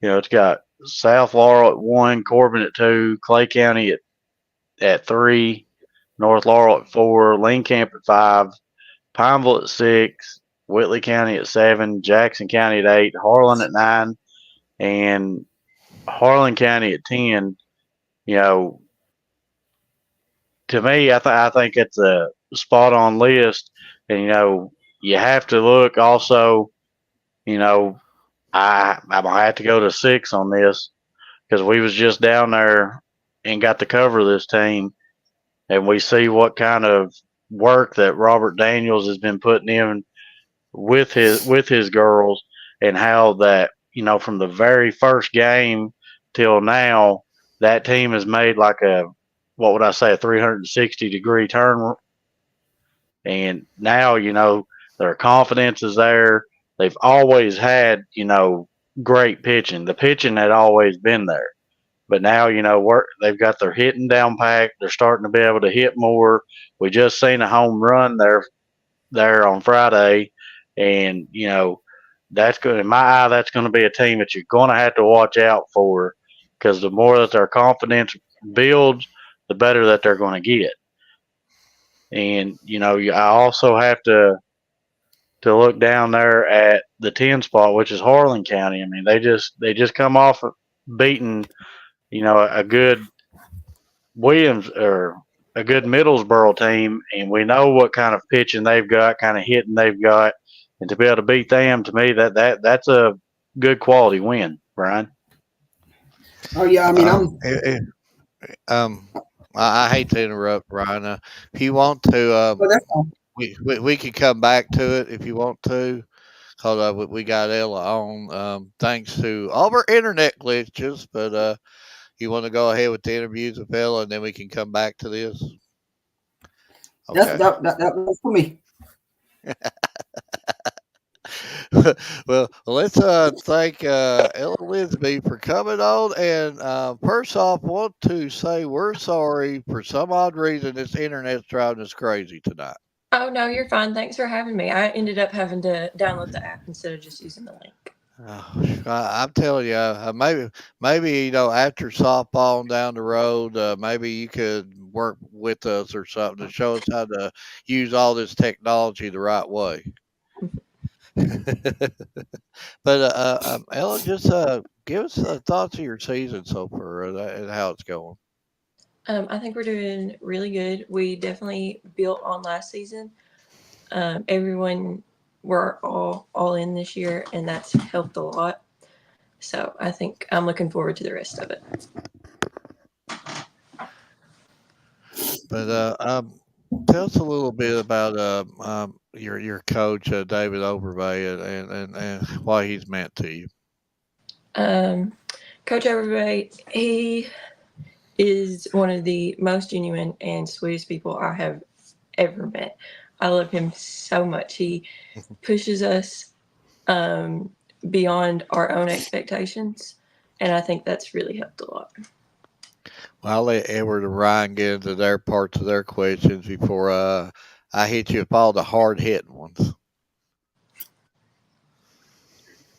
It's got South Laurel at 1, Corbin at 2, Clay County at 3, North Laurel at 4, Lee Camp at 5, Pineville at 6, Whitley County at 7, Jackson County at 8, Harlan at 9, and Harlan County at 10. To me, I think it's a spot on list. And, you have to look also, I'm going to have to go to 6 on this because we was just down there and got to cover this team. And we see what kind of work that Robert Daniels has been putting in with his girls, and how that from the very first game till now, that team has made like a 360-degree turn, and now their confidence is there. They've always had great pitching. The pitching had always been there, but now they've got their hitting down pack. They're starting to be able to hit more. We just seen a home run there on Friday, and that's good in my eye. That's going to be a team that you're going to have to watch out for, because the more that their confidence builds, the better that they're going to get. And I also have to look down there at the 10 spot, which is Harlan County. I mean, they just come off of beating a good Williams or a good Middlesboro team, and we know what kind of pitching they've got, kind of hitting they've got, and to be able to beat them, to me, that's a good quality win, Brian. Oh yeah, I mean, um, I hate to interrupt, Ryan. If you want to, that's fine. we can come back to it if you want to, because we got Ella on. Thanks to all of our internet glitches, but you want to go ahead with the interviews with Ella, and then we can come back to this. Okay. That's for me. Well, let's thank Ella Lisby for coming on. And first off, want to say we're sorry for some odd reason this internet's driving us crazy tonight. Oh, no, you're fine. Thanks for having me. I ended up having to download the app instead of just using the link. I'm telling you, maybe after softball and down the road, maybe you could work with us or something to show us how to use all this technology the right way. But Ella, just give us thoughts of your season so far and how it's going. I think we're doing really good. We definitely built on last season. Everyone we're all in this year, and that's helped a lot. So I think I'm looking forward to the rest of it. But tell us a little bit about your coach David Overbay and why he's meant to you. Coach Overbay, he is one of the most genuine and sweetest people I have ever met. I love him so much. He pushes us beyond our own expectations, and I think that's really helped a lot. Well, I'll let Edward and Ryan get into their parts of their questions before I hit you with all the hard hitting ones.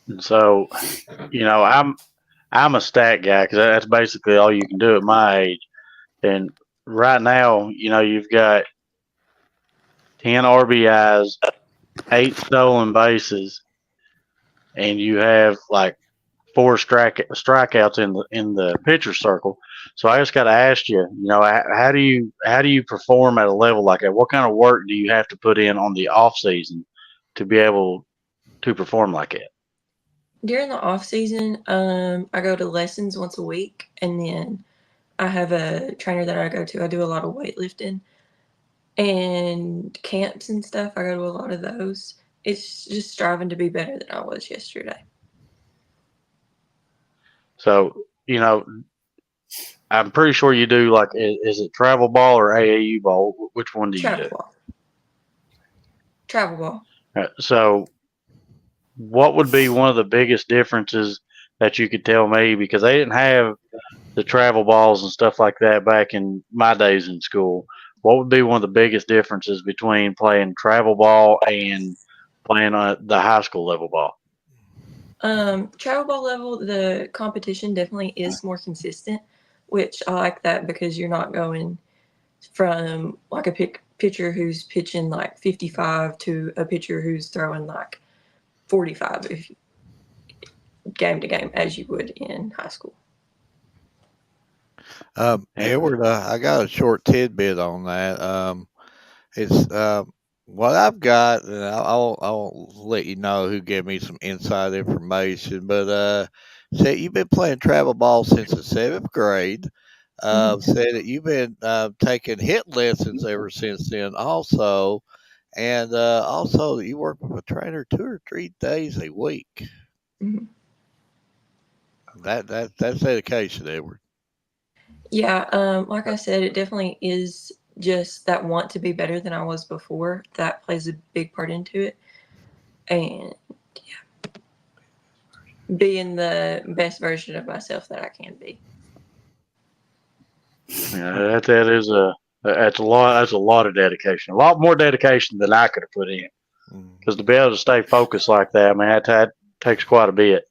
And so, I'm a stat guy because that's basically all you can do at my age. And right now, you've got 10 RBIs, 8 stolen bases, and you have like 4 strikeouts in the pitcher circle. So I just got to ask you, how do you perform at a level like that? What kind of work do you have to put in on the off season to be able to perform like that? During the off season, I go to lessons once a week, and then I have a trainer that I go to. I do a lot of weightlifting and camps and stuff. I go to a lot of those. It's just striving to be better than I was yesterday. So, I'm pretty sure you do is it travel ball or AAU ball? Which one do you do? Travel ball. So, what would be one of the biggest differences that you could tell me? Because they didn't have the travel balls and stuff like that back in my days in school. what would be one of the biggest differences between playing travel ball and playing the high school level ball? Travel ball level, the competition definitely is more consistent, which I like that because you're not going from like a pitcher who's pitching like 55 to a pitcher who's throwing like 45 if game to game as you would in high school. Edward, I got a short tidbit on that. It's what I've got, and I'll let you know who gave me some inside information. But say you've been playing travel ball since the 7th grade. Said that you've been taking hit lessons ever since then, also, and also that you work with a trainer 2 or 3 days a week. Mhm. That's dedication, Edward. Yeah, like I said, it definitely is just that want to be better than I was before. That plays a big part into it. And yeah, being the best version of myself that I can be. Yeah, that's a lot. That's a lot of dedication. A lot more dedication than I could have put in. Because to be able to stay focused like that, man, that takes quite a bit.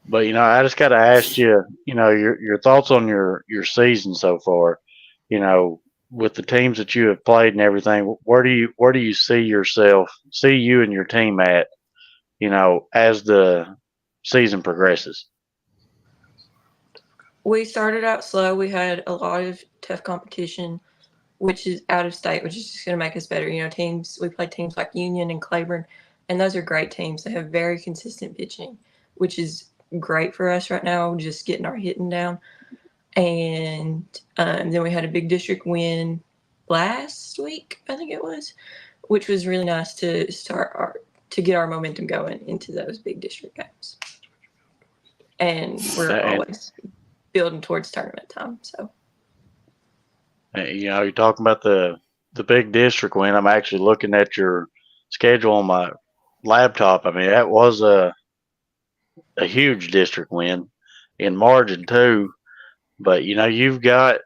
But I just got to ask you, your thoughts on your season so far. With the teams that you have played and everything, where do you see you and your team at, as the season progresses? We started out slow. We had a lot of tough competition, which is out of state, which is just going to make us better. We played teams like Union and Claiborne, and those are great teams. They have very consistent pitching, which is great for us right now, just getting our hitting down. And then we had a big district win last week, I think it was, which was really nice to to get our momentum going into those big district games. And we're always building towards tournament time. So, you're talking about the big district win. I'm actually looking at your schedule on my laptop. I mean, that was a huge district win in margin too. But you've got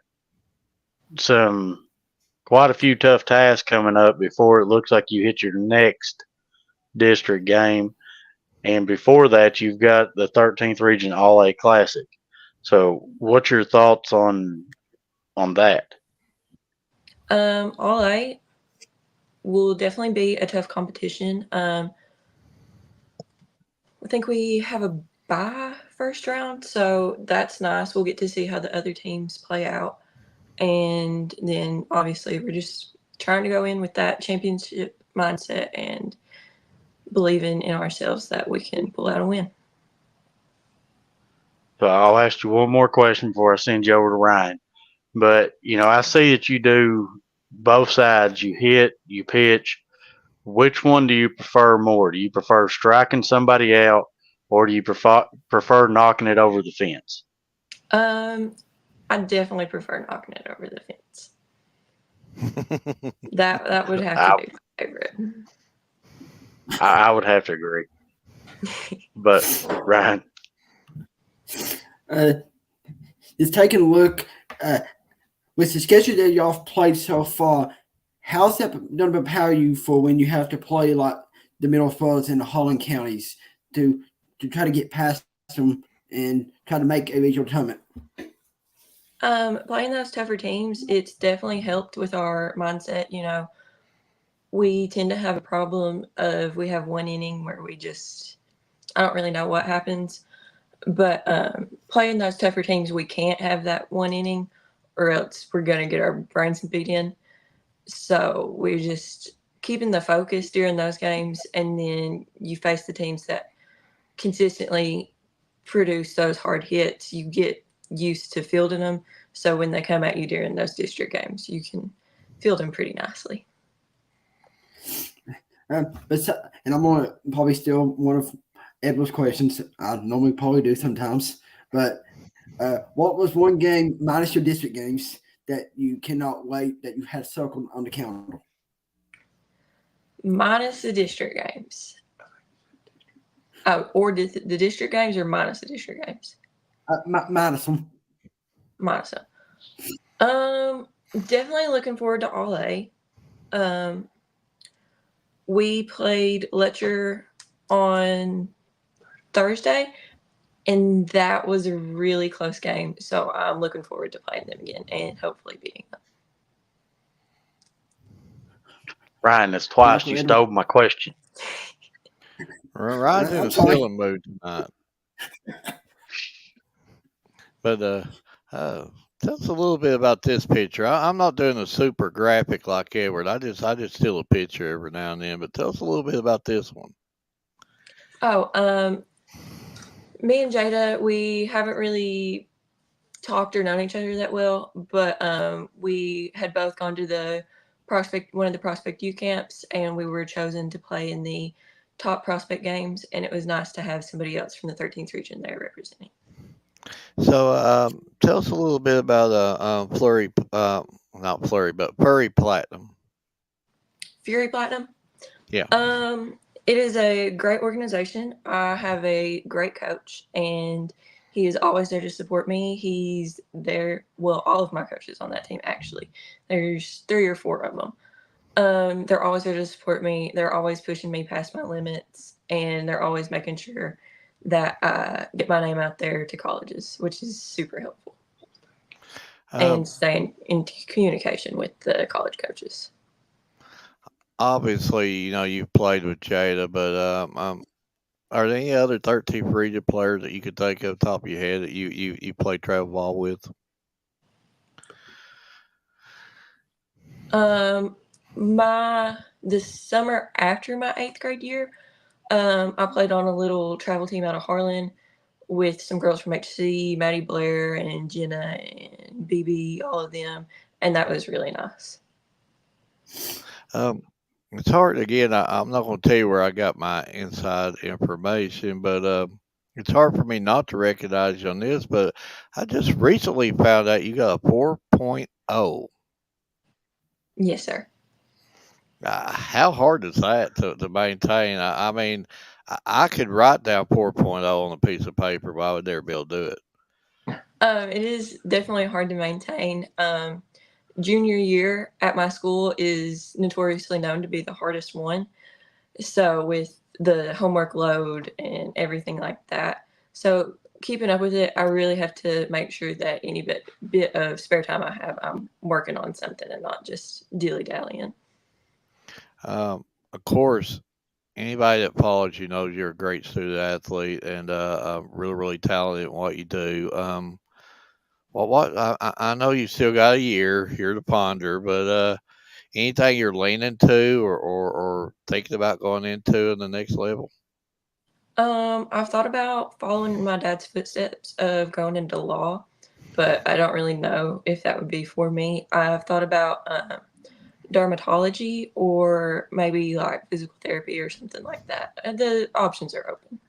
quite a few tough tasks coming up before it looks like you hit your next district game. And before that, you've got the 13th Region All A Classic. So, what's your thoughts on that? All A will definitely be a tough competition. I think we have a bye first round, so that's nice. We'll get to see how the other teams play out. And then obviously we're just trying to go in with that championship mindset and believing in ourselves that we can pull out a win. So, I'll ask you one more question before I send you over to Ryan. But, I see that you do both sides. You hit, you pitch. Which one do you prefer more? Do you prefer striking somebody out, or do you prefer knocking it over the fence? I definitely prefer knocking it over the fence. That would have to be my favorite. I would have to agree. But Ryan, just taking a look with the schedule that y'all played so far. How's that going to prepare you for when you have to play like the Middle Falls and the Holland counties to try to get past them and try to make a regional tournament? Playing those tougher teams, it's definitely helped with our mindset. We tend to have a problem of we have one inning where I don't really know what happens. But playing those tougher teams, we can't have that one inning or else we're going to get our brains beat in. So we're just keeping the focus during those games. And then you face the teams that consistently produce those hard hits. You get used to fielding them. So when they come at you during those district games, you can field them pretty nicely. And I'm going to probably steal one of Edward's questions. I normally probably do sometimes. But what was one game minus your district games that you cannot wait that you had circled on the calendar? Minus the district games. Oh, or the district games or minus the district games? Minus them. Minus them. Definitely looking forward to All A. Um, we played Letcher on Thursday, and that was a really close game. So I'm looking forward to playing them again and hopefully beating them. Ryan, that's twice you stole my question. Ryan's in a stealing mood tonight. But tell us a little bit about this picture. I'm not doing a super graphic like Edward. I just steal a picture every now and then. But tell us a little bit about this one. Oh, me and Jada, we haven't really talked or known each other that well, but we had both gone to one of the Prospect U camps, and we were chosen to play in the top Prospect games, and it was nice to have somebody else from the 13th region there representing. So tell us a little bit about Flurry, not Flurry, but Prairie Platinum. Fury Platinum? Yeah. It is a great organization. I have a great coach, and he is always there to support me. He's there, well, all of my coaches on that team, actually. There's 3 or 4 of them. They're always there to support me. They're always pushing me past my limits, and they're always making sure that I get my name out there to colleges, which is super helpful. And staying in communication with the college coaches. Obviously, you've played with Jada, but are there any other 13th region players that you could think of top of your head that you played travel ball with? The summer after my 8th grade year, I played on a little travel team out of Harlan with some girls from HC, Maddie Blair and Jenna and BB, all of them, and that was really nice. It's hard. Again, I'm not going to tell you where I got my inside information, but it's hard for me not to recognize you on this. But I just recently found out you got a 4.0. Yes, sir. How hard is that to maintain? I mean, I could write down 4.0 on a piece of paper, but I would never be able to do it. It is definitely hard to maintain. Junior year at my school is notoriously known to be the hardest one. So with the homework load and everything like that. So keeping up with it, I really have to make sure that any bit of spare time I have, I'm working on something and not just dilly-dallying. Of course, anybody that follows you knows you're a great student athlete and really, really talented in what you do. I know you still got a year here to ponder, but anything you're leaning to or thinking about going into in the next level? I've thought about following my dad's footsteps of going into law, but I don't really know if that would be for me. I've thought about dermatology or maybe like physical therapy or something like that. The options are open.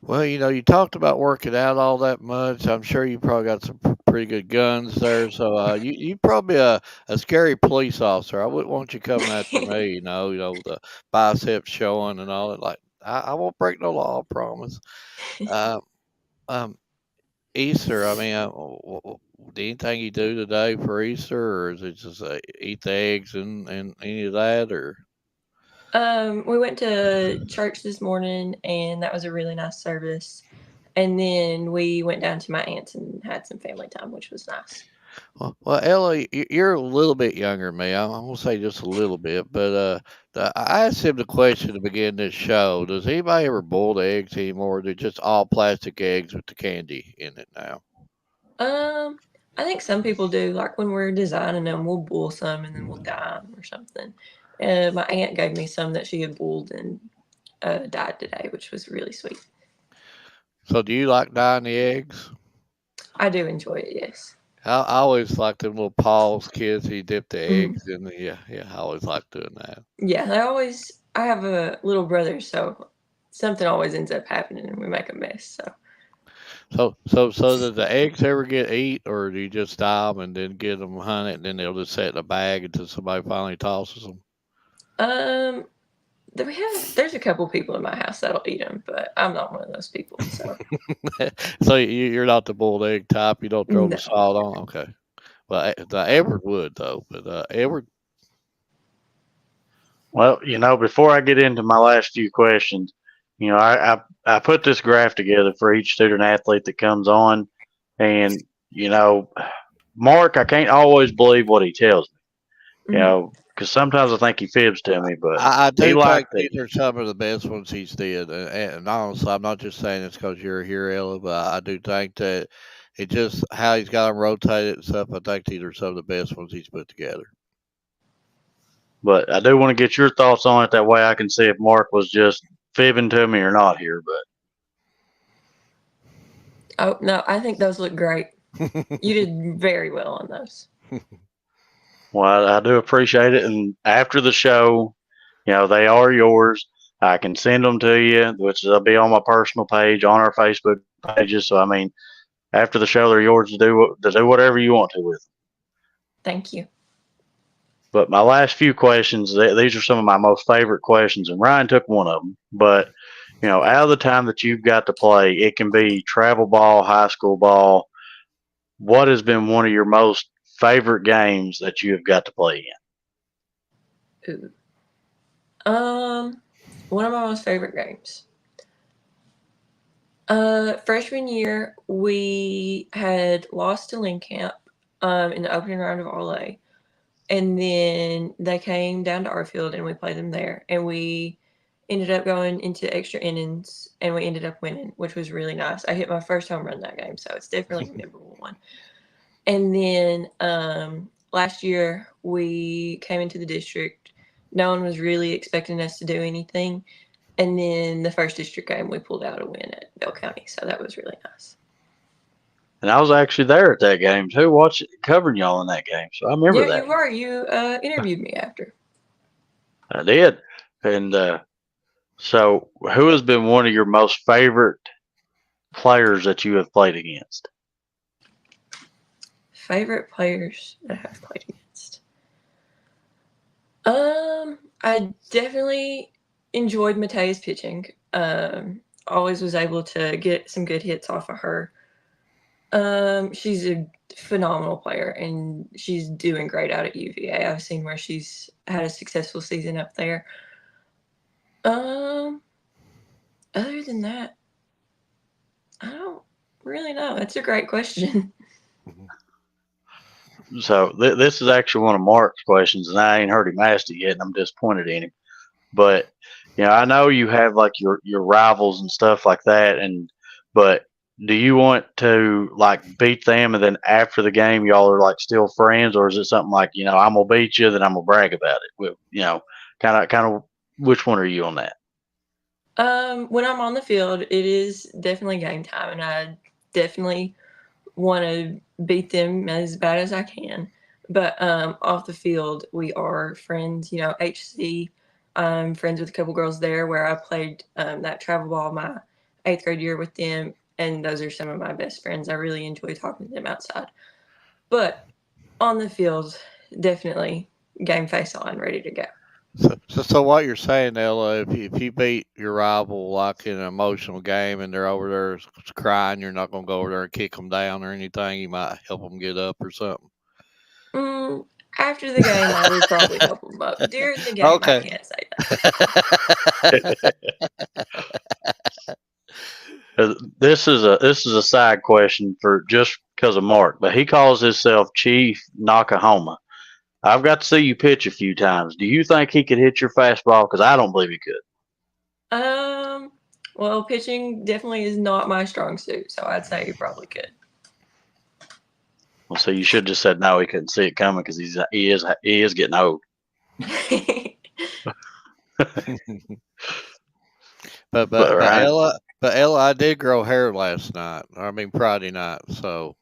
Well, you talked about working out all that much. I'm sure you probably got some pretty good guns there. So you probably a scary police officer. I wouldn't want you coming after me. The biceps showing and all that. Like I won't break no law. I promise. Uh, um, Easter. I mean, anything you do today for Easter, or is it just eat the eggs and any of that, or? We went to church this morning, and that was a really nice service. And then we went down to my aunt's and had some family time, which was nice. Well, Ellie, you're a little bit younger than me. I'm gonna say just a little bit, but I asked him the question to begin this show. Does anybody ever boil the eggs anymore? They're just all plastic eggs with the candy in it now. I think some people do. Like when we're designing them, we'll boil some and then we'll dye them or something. My aunt gave me some that she had boiled and dyed today, which was really sweet. So, do you like dyeing the eggs? I do enjoy it. Yes. I always like them little Paul's kids. He dipped the eggs in the yeah. I always like doing that. Yeah, I have a little brother, so something always ends up happening and we make a mess. So do the eggs ever get eat, or do you just dye them and then get them hunted, and then they'll just sit in a bag until somebody finally tosses them? There's a couple people in my house that'll eat them, but I'm not one of those people. So, So you're not the boiled egg type. You don't throw the salt on. Okay. Well, the Edward would though, but Edward. Well, before I get into my last few questions, I put this graph together for each student athlete that comes on, and you know, Mark, I can't always believe what he tells me, Mhm. because sometimes I think he fibs to me, but I he do like think that. these are some of the best ones he's did, and honestly, I'm not just saying this because you're here, Ella, but I do think that it just how he's got them rotated and stuff. I think these are some of the best ones he's put together. But I do want to get your thoughts on it. That way, I can see if Mark was just fibbing to me or not here. But Oh no, I think those look great. You did very well on those. well, I do appreciate it. And after the show, they are yours. I can send them to you, which will be on my personal page, on our Facebook pages. So I mean, after the show, they're yours to do whatever you want to with them. Thank you. But my last few questions, these are some of my most favorite questions, and Ryan took one of them. But out of the time that you've got to play, it can be travel ball, high school ball. What has been one of your most favorite games that you have got to play in? Ooh. One of my most favorite games. Freshman year, we had lost to Camp in the opening round of RLA. And then they came down to our field and we played them there. And we ended up going into extra innings and we ended up winning, which was really nice. I hit my first home run that game, so it's definitely a memorable one. And then last year we came into the district. No one was really expecting us to do anything. And then the first district game, we pulled out a win at Bell County. So that was really nice. And I was actually there at that game too, covering y'all in that game. So I remember Yeah, that. you were. You interviewed me after. I did. And so, who has been one of your most favorite players that you have played against? Favorite players that I have played against. I definitely enjoyed Matea's pitching. Always was able to get some good hits off of her. She's a phenomenal player and she's doing great out at UVA. I've seen where she's had a successful season up there. Other than that, I don't really know. That's a great question. So this is actually one of Mark's questions, and I ain't heard him ask it yet, and I'm disappointed in him. But I know you have like your rivals and stuff like that, but do you want to like beat them, and then after the game y'all are like still friends, or is it something like I'm gonna beat you, then I'm gonna brag about it? Kind of, which one are you on that? When I'm on the field, it is definitely game time, and I definitely want to beat them as bad as I can. But off the field, we are friends. HC, I'm friends with a couple girls there where I played that travel ball my 8th grade year with them, and those are some of my best friends. I really enjoy talking to them outside. But on the field, definitely game face on, ready to go. So what you're saying, Ella, if you beat your rival like in an emotional game and they're over there crying, you're not gonna go over there and kick them down or anything. You might help them get up or something. After the game, I would probably help them up. During the game, I Okay. can't say that. This is a side question for just because of Mark, but he calls himself Chief Nakahoma. I've got to see you pitch a few times. Do you think he could hit your fastball? Because I don't believe he could. Well, pitching definitely is not my strong suit, so I'd say he probably could. Well, so you should have just said no. He couldn't see it coming because he is getting old. But Right. Ella, I did grow hair last night. I mean Friday night. So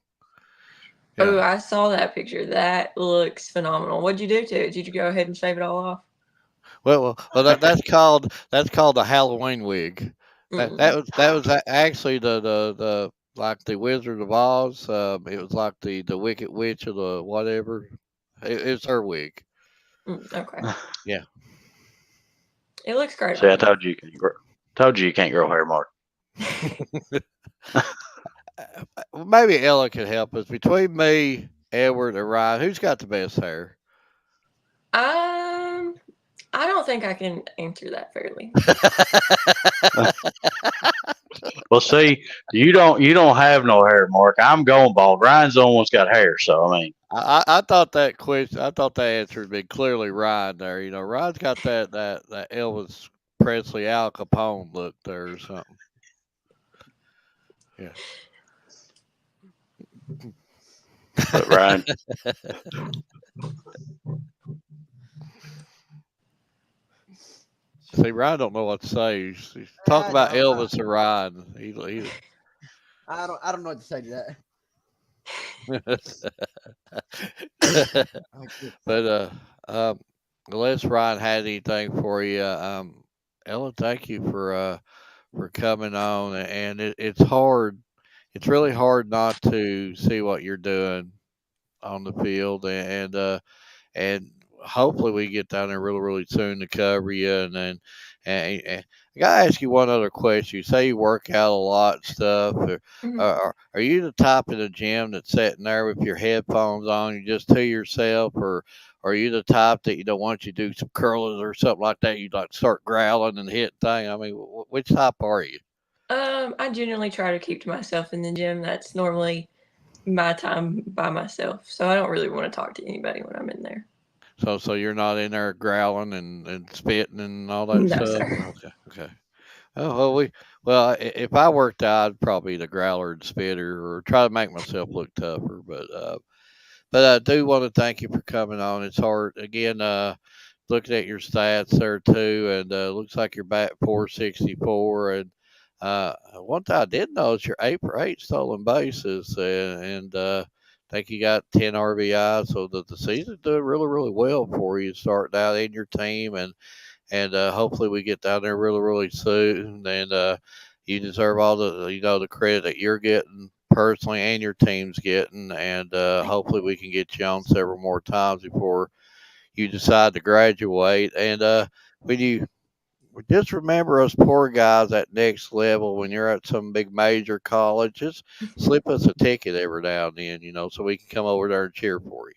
Oh, yeah. I saw that picture. That looks phenomenal. What'd you do to it? Did you go ahead and shave it all off? Well, that's called a Halloween wig. Mm. That was actually the like the Wizard of Oz. It was like the Wicked Witch of the whatever. It's her wig. Okay. Yeah. It looks great See, I on you. told you can't grow hair, Mark. Maybe Ella could help us. Between me Edward or Ryan? Who's got the best hair? Um, I don't think I can answer that fairly. Well, see, you don't have no hair, Mark. I'm going bald. Ryan's the only one's got hair, so I mean, I thought that question, I thought that answer would be clearly Ryan there. Ryan's got that Elvis Presley, Al Capone look there or something. Yeah. but Ryan, See, Ryan don't know what to say. Talk I about don't. Elvis or Ryan. I don't know what to say to that. I get- But um, unless Ryan had anything for you, Ella, thank you for coming on. And it's hard. It's really hard not to see what you're doing on the field, and hopefully we get down there really really soon to cover you. And then and I gotta ask you one other question. You say you work out a lot and stuff. Mhm. Are you the type in the gym that's sitting there with your headphones on, you just to yourself, or are you the type that you don't want you to do some curlers or something like that? You like start growling and hit thing. I mean, which type are you? I generally try to keep to myself in the gym. That's normally my time by myself, so I don't really want to talk to anybody when I'm in there. So you're not in there growling and spitting and all that No, stuff. sir. Okay, okay. Oh well, if I worked out, I'd probably be the growler and spitter, or try to make myself look tougher. But I do want to thank you for coming on. It's hard again. Looking at your stats there too, and looks like you're batting 464. And one thing I did know is you're 8 for 8 stolen bases, and I think you got 10 RBIs. So the season's doing really really well for you, starting out in your team, and hopefully we get down there really really soon. And you deserve all the credit that you're getting personally and your team's getting. And hopefully we can get you on several more times before you decide to graduate. And when you just remember us poor guys at next level, when you're at some big major college, just slip us a ticket every now and then, so we can come over there and cheer for you.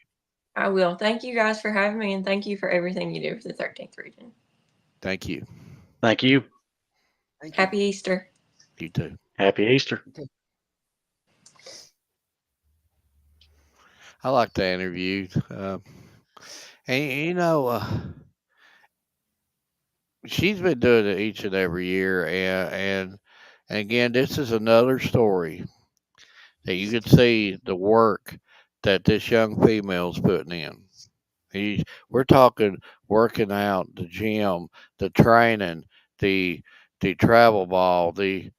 I will. Thank you guys for having me, and thank you for everything you do for the 13th region. Thank you. thank you. Thank you. Happy Easter. You too. Happy Easter. I like the interview. And she's been doing it each and every year, and again, this is another story that you can see the work that this young female's putting in. We're talking working out, the gym, the training, the travel ball, and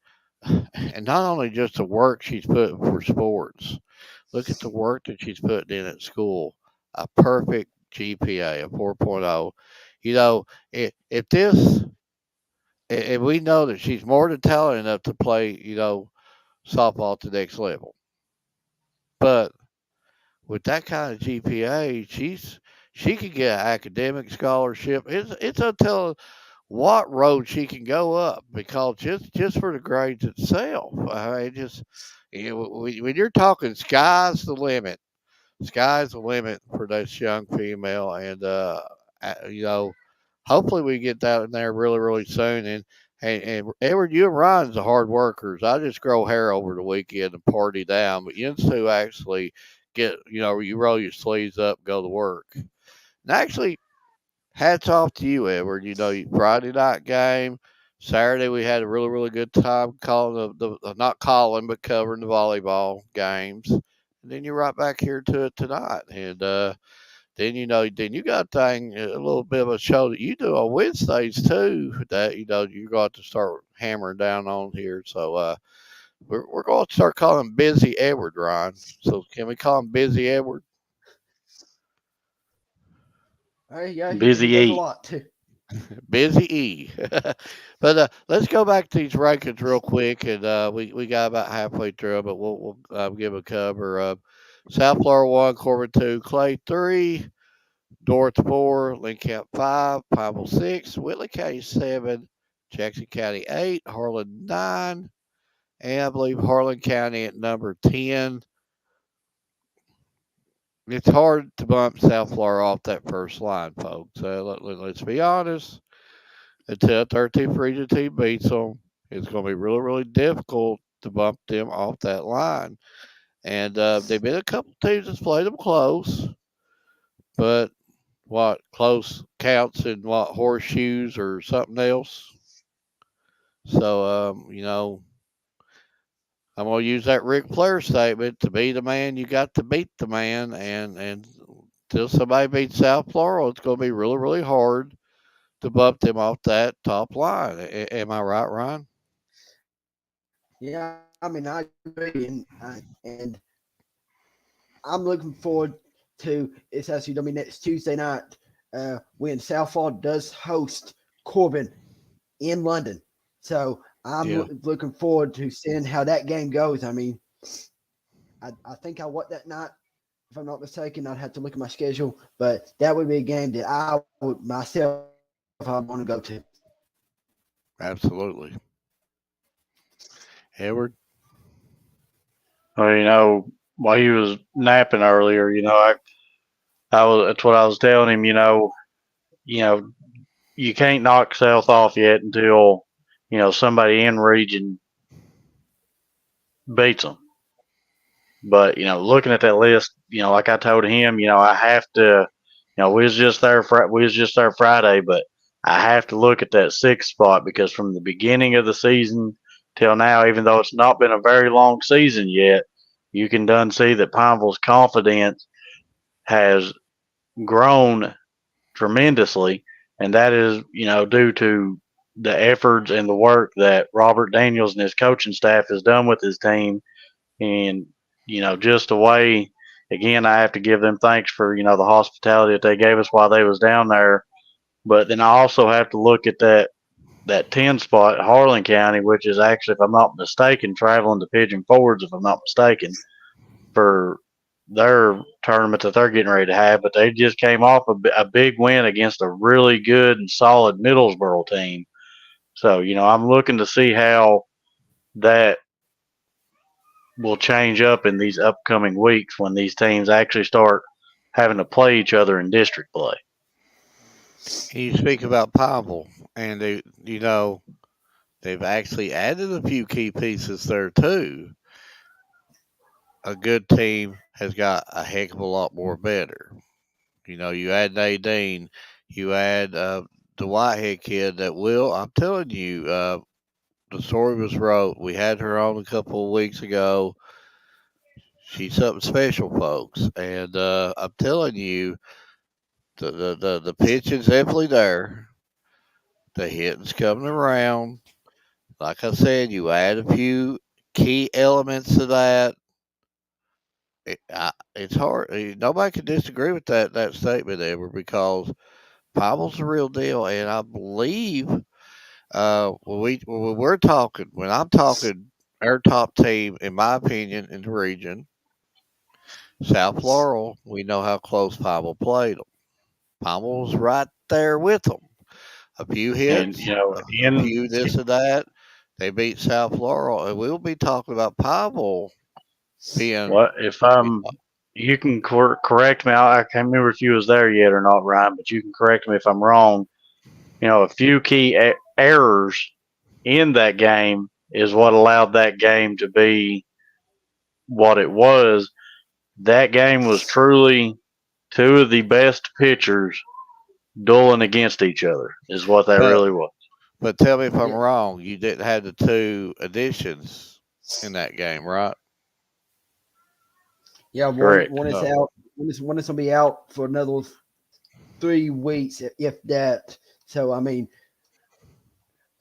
not only just the work she's putting for sports. Look at the work that she's putting in at school. A perfect GPA, a 4.0. You know, if this, and we know that she's more than talented enough to play, softball at the next level. But with that kind of GPA, she could get an academic scholarship. It's until what road she can go up, because just for the grades itself, just when you're talking sky's the limit. Sky's the limit for this young female, and you know, hopefully we get that in there really really soon. And Edward, you and Ryan's the hard workers. I just grow hair over the weekend and party down, but you two actually you roll your sleeves up, go to work. And actually, hats off to you, Edward. Friday night game. Saturday we had a really really good time calling the not calling but covering the volleyball games, and then you're right back here to it tonight. And then then you got a little bit of a show that you do on Wednesdays too. That you're going to start hammering down on here. So we're going to start calling him Busy Edward, Ryan. So can we call him Busy Edward? Hey, yeah, he Busy does a E. lot too. Busy E. But let's go back to these rankings real quick, and we got about halfway through, but we'll give a cover. South Florida 1, Corbin 2, Clay 3, Dorth 4, Lincoln County 5, Pineville 6, Whitley County 7, Jackson County 8, Harlan 9, and I believe Harlan County at number 10. it's hard to bump South Florida off that first line, folks. Let's be honest. Until a 13th region team beats them, it's going to be really, really difficult to bump them off that line. And they've been a couple teams that's played them close, but what close counts in what horseshoes or something else. So I'm gonna use that Ric Flair statement: to be the man, you got to beat the man, and until somebody beats South Florida, it's gonna be really, really hard to bump them off that top line. Am I right, Ryan? Yeah, I mean, I agree, and I'm looking forward to it's actually gonna be next Tuesday night when South Florida does host Corbin in London. So I'm Yeah, looking forward to seeing how that game goes. I mean, I think I want that night. If I'm not mistaken, I'd have to look at my schedule, but that would be a game that I would myself I want to go to. absolutely. Edward. Well, while he was napping earlier, I was that's what I was telling him. You know, you can't knock South off yet until somebody in region beats them. But looking at that list, like I told him, I have to. We was just there. We was just there Friday, but I have to look at that sixth spot because from the beginning of the season till now, even though it's not been a very long season yet, you can done see that Pineville's confidence has grown tremendously, and that is due to the efforts and the work that Robert Daniels and his coaching staff has done with his team, and just the way. Again, I have to give them thanks for the hospitality that they gave us while they was down there. But then I also have to look at that 10 spot, Harlan County, which is actually, if I'm not mistaken, traveling to Pigeon Forge, if I'm not mistaken, for their tournament that they're getting ready to have. But they just came off a big win against a really good and solid Middlesboro team. So, I'm looking to see how that will change up in these upcoming weeks when these teams actually start having to play each other in district play. You speak about Pineville, and they've actually added a few key pieces there too. A good team has got a heck of a lot more better. You add Nadine, you add the Whitehead kid that will. I'm telling you, the story was wrote. We had her on a couple of weeks ago. She's something special, folks, and I'm telling you, the pitching's definitely there. The hitting's coming around. Like I said, you add a few key elements to that. It's hard. Nobody can disagree with that statement ever because Bibles the real deal, and I believe when I'm talking our top team, in my opinion, in the region, South Laurel, we know how close Bible played them. Bible was right there with them. A few And hits, a in few this and that. They beat South Laurel, and we'll be talking about Bible being. what if you can correct me. I can't remember if you was there yet or not, Ryan, but you can correct me if I'm wrong. A few key errors in that game is what allowed that game to be what it was. That game was truly two of the best pitchers dueling against each other, is what that But really was. but tell me if I'm Yeah, wrong. You didn't have the two additions in that game, right? yeah. Correct. One is So out. One is gonna be out for another 3 weeks, if that. So I mean,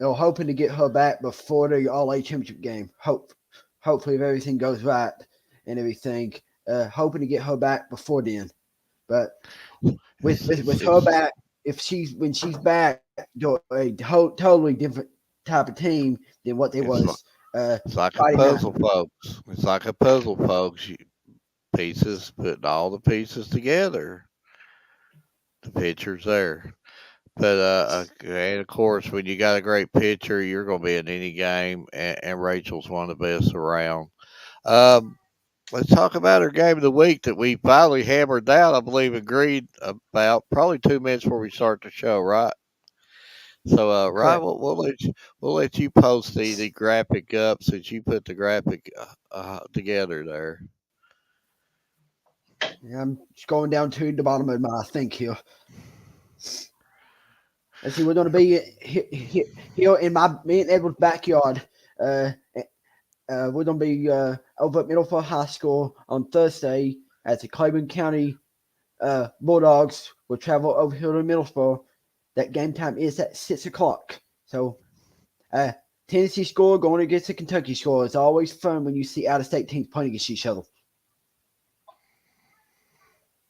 hoping to get her back before the All A Championship game. Hopefully, if everything goes right and everything, hoping to get her back before then. But with her it's back, if she's when she's back, totally different type of team than what they it's was it's like a Friday night. puzzle, folks. It's like a puzzle, folks. Pieces, putting all the pieces together. The picture's there. But and of course, when you got a great pitcher, you're going to be in any game. And Rachel's one of the best around. Um, let's talk about our game of the week that we finally hammered down. I believe agreed about probably 2 minutes before we start the show, right? So, Ryan, Correct. we'll let you post the graphic up since you put the graphic together there. Yeah, I'm just going down to the bottom of my thing here. Let's see, we're going to be here in me and Edward's backyard. Uh, we're going to be over at Middlefield High School on Thursday as the Claiborne County Bulldogs will travel over here to Middlesboro. That game time is at 6 o'clock. So, Tennessee score going against the Kentucky score. It's always fun when you see out-of-state teams playing against each other.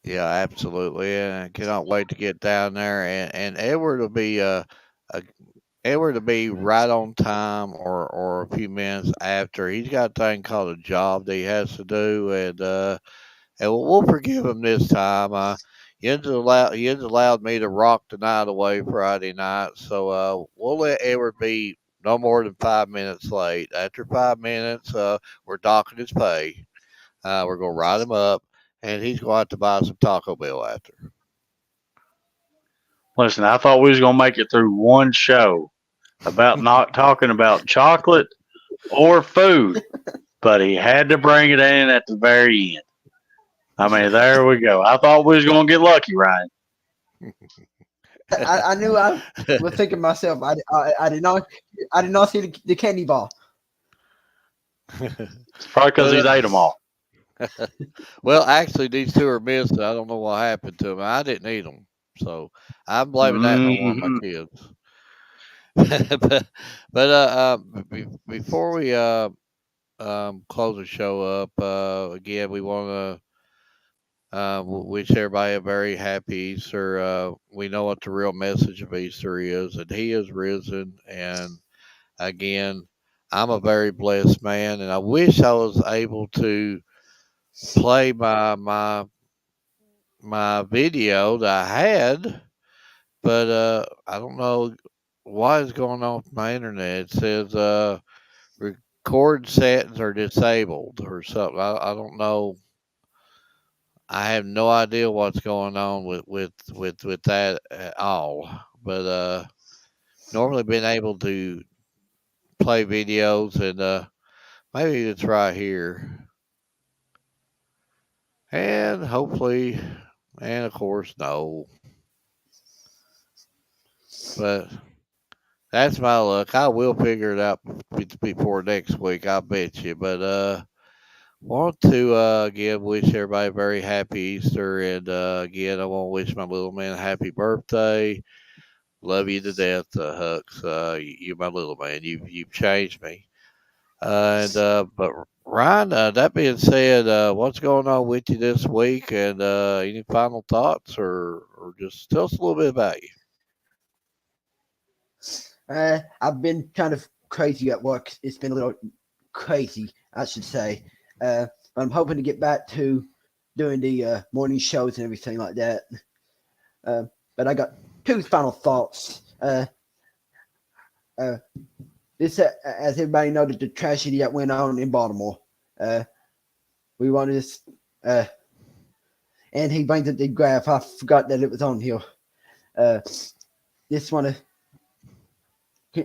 Yeah, absolutely, and I cannot wait to get down there. And uh Edward will be right on time or a few minutes after. He's got a thing called a job that he has to do, and we'll forgive him this time. He has allowed me to rock the night away Friday night, so we'll let Edward be no more than 5 minutes late. After 5 minutes, we're docking his pay. We're gonna write him up, and he's going to have to buy some Taco Bell after. Listen, I thought we was gonna make it through one show about not talking about chocolate or food, but he had to bring it in at the very end. I mean, there we go. I thought we was gonna get lucky, Ryan. I knew I was thinking myself. I did not see the candy bar. It's probably because but he's ate them all. well, actually, these two are missing. I don't know what happened to them. I didn't eat them, so I'm blaming that on one of my Hmm. kids. but before we close the show up, again, we want to wish everybody a very happy Easter. We know what the real message of Easter is, and He is risen. And again, I'm a very blessed man, and I wish I was able to play my video that I had, but I don't know what is going on with my internet. It says record settings are disabled or something. I don't know. I have no idea what's going on with that at all. But normally been able to play videos, and maybe it's right here, and hopefully, and of course no. But that's my luck. I will figure it out before next week. I bet you. But want to again wish everybody a very happy Easter, and again I want to wish my little man a happy birthday. Love you to death, Hux. You're my little man. You've changed me. And but Ryan, that being said, what's going on with you this week? And any final thoughts, or just tell us a little bit about you? I've been kind of crazy at work. It's been a little crazy, I should say. But I'm hoping to get back to doing the morning shows and everything like that. But I got two final thoughts. This, as everybody noted, the tragedy that went on in Baltimore. We wanted to, and he brings up the graph. I forgot that it was on here. Just want to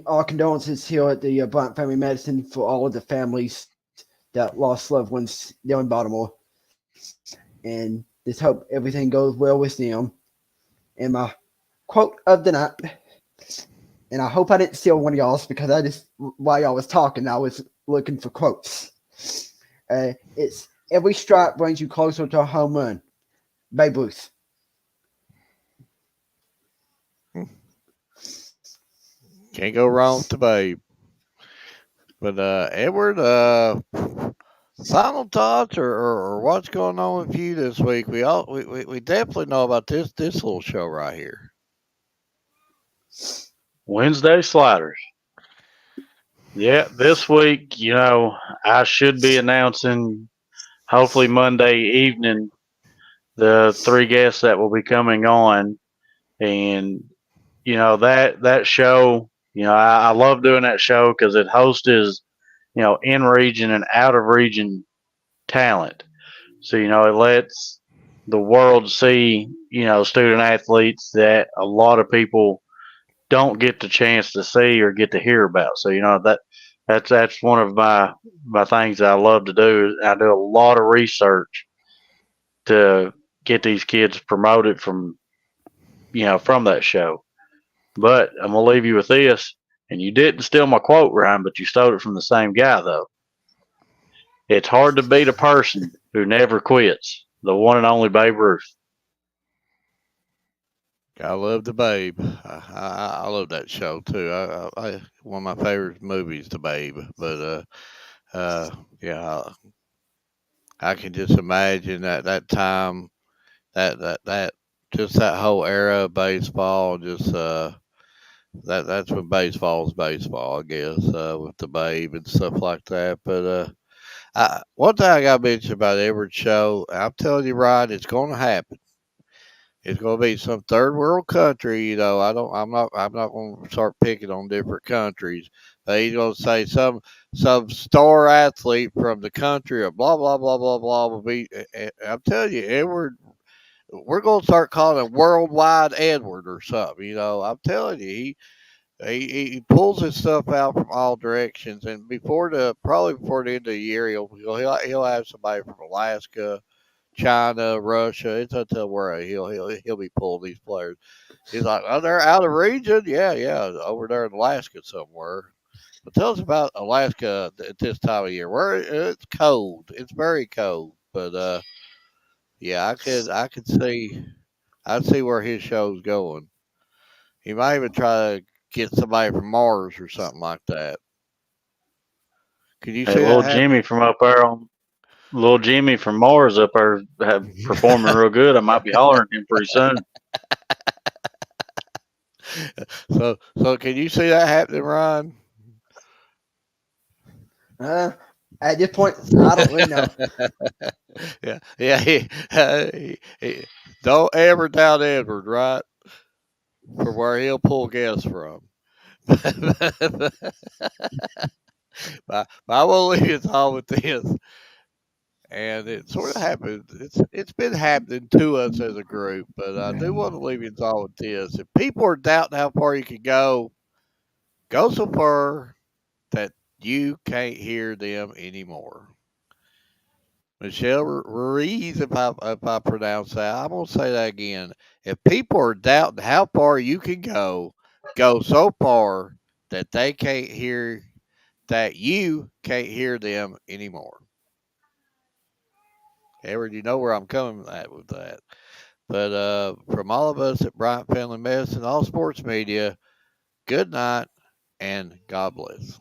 our condolences here at the Bryant Family Medicine for all of the families that lost loved ones there in Baltimore. And just hope everything goes well with them. And my quote of the night, and I hope I didn't steal one of y'all's because while y'all was talking, I was looking for quotes. It's every strike brings you closer to a home run. Babe Ruth. Can't go wrong with the babe. But Edward, final thoughts, or what's going on with you this week? We definitely know about this little show right here. Wednesday sliders. Yeah, this week, I should be announcing hopefully Monday evening the three guests that will be coming on, and that show. I love doing that show because it hosts in region and out of region talent. So, it lets the world see, student athletes that a lot of people don't get the chance to see or get to hear about. So, that's one of my things that I love to do. I do a lot of research to get these kids promoted from that show. But I'm gonna leave you with this, and you didn't steal my quote, Ryan, but you stole it from the same guy though. It's hard to beat a person who never quits. The one and only Babe Ruth. I love the Babe. I love that show too. One of my favorite movies, the Babe. But yeah, I can just imagine that time, that just that whole era of baseball. Just that's when baseball's baseball, I guess, with the Babe and stuff like that. But one thing I got to mention about Edward's show, I'm telling you, Ryan, it's going to happen. It's going to be some third world country. I'm not going to start picking on different countries. But he's going to say some star athlete from the country or blah blah blah blah blah will be. I'm telling you, Edward, we're going to start calling him Worldwide Edward or something. I'm telling you, he pulls his stuff out from all directions, and probably before the end of the year, he'll have somebody from Alaska, China, Russia. It's up to where he'll be pulling these players. He's like, oh, they're out of region, yeah, over there in Alaska somewhere. But tell us about Alaska at this time of year, where it's cold. It's very cold, but yeah, I'd see where his show's going. He might even try to get somebody from Mars or something like that. Could you Hey, see little that Jimmy from up there on little Jimmy from Mars up there have performing real good. I might be hollering at him pretty soon. so can you see that happening, Ryan? At this point, I don't really know. Yeah. He- don't ever doubt Edward, right? For where he'll pull guests from. But I will leave you all with this. And it sort of happened. It's been happening to us as a group, but I do want to leave you all with this. If people are doubting how far you can go so far that you can't hear them anymore. Michelle Ruiz, if I pronounce that, I'm gonna say that again. If people are doubting how far you can go so far that they can't hear that you can't hear them anymore. Edward, you know where I'm coming at with that. But from all of us at Bryant Family Medicine, all sports media, good night and God bless.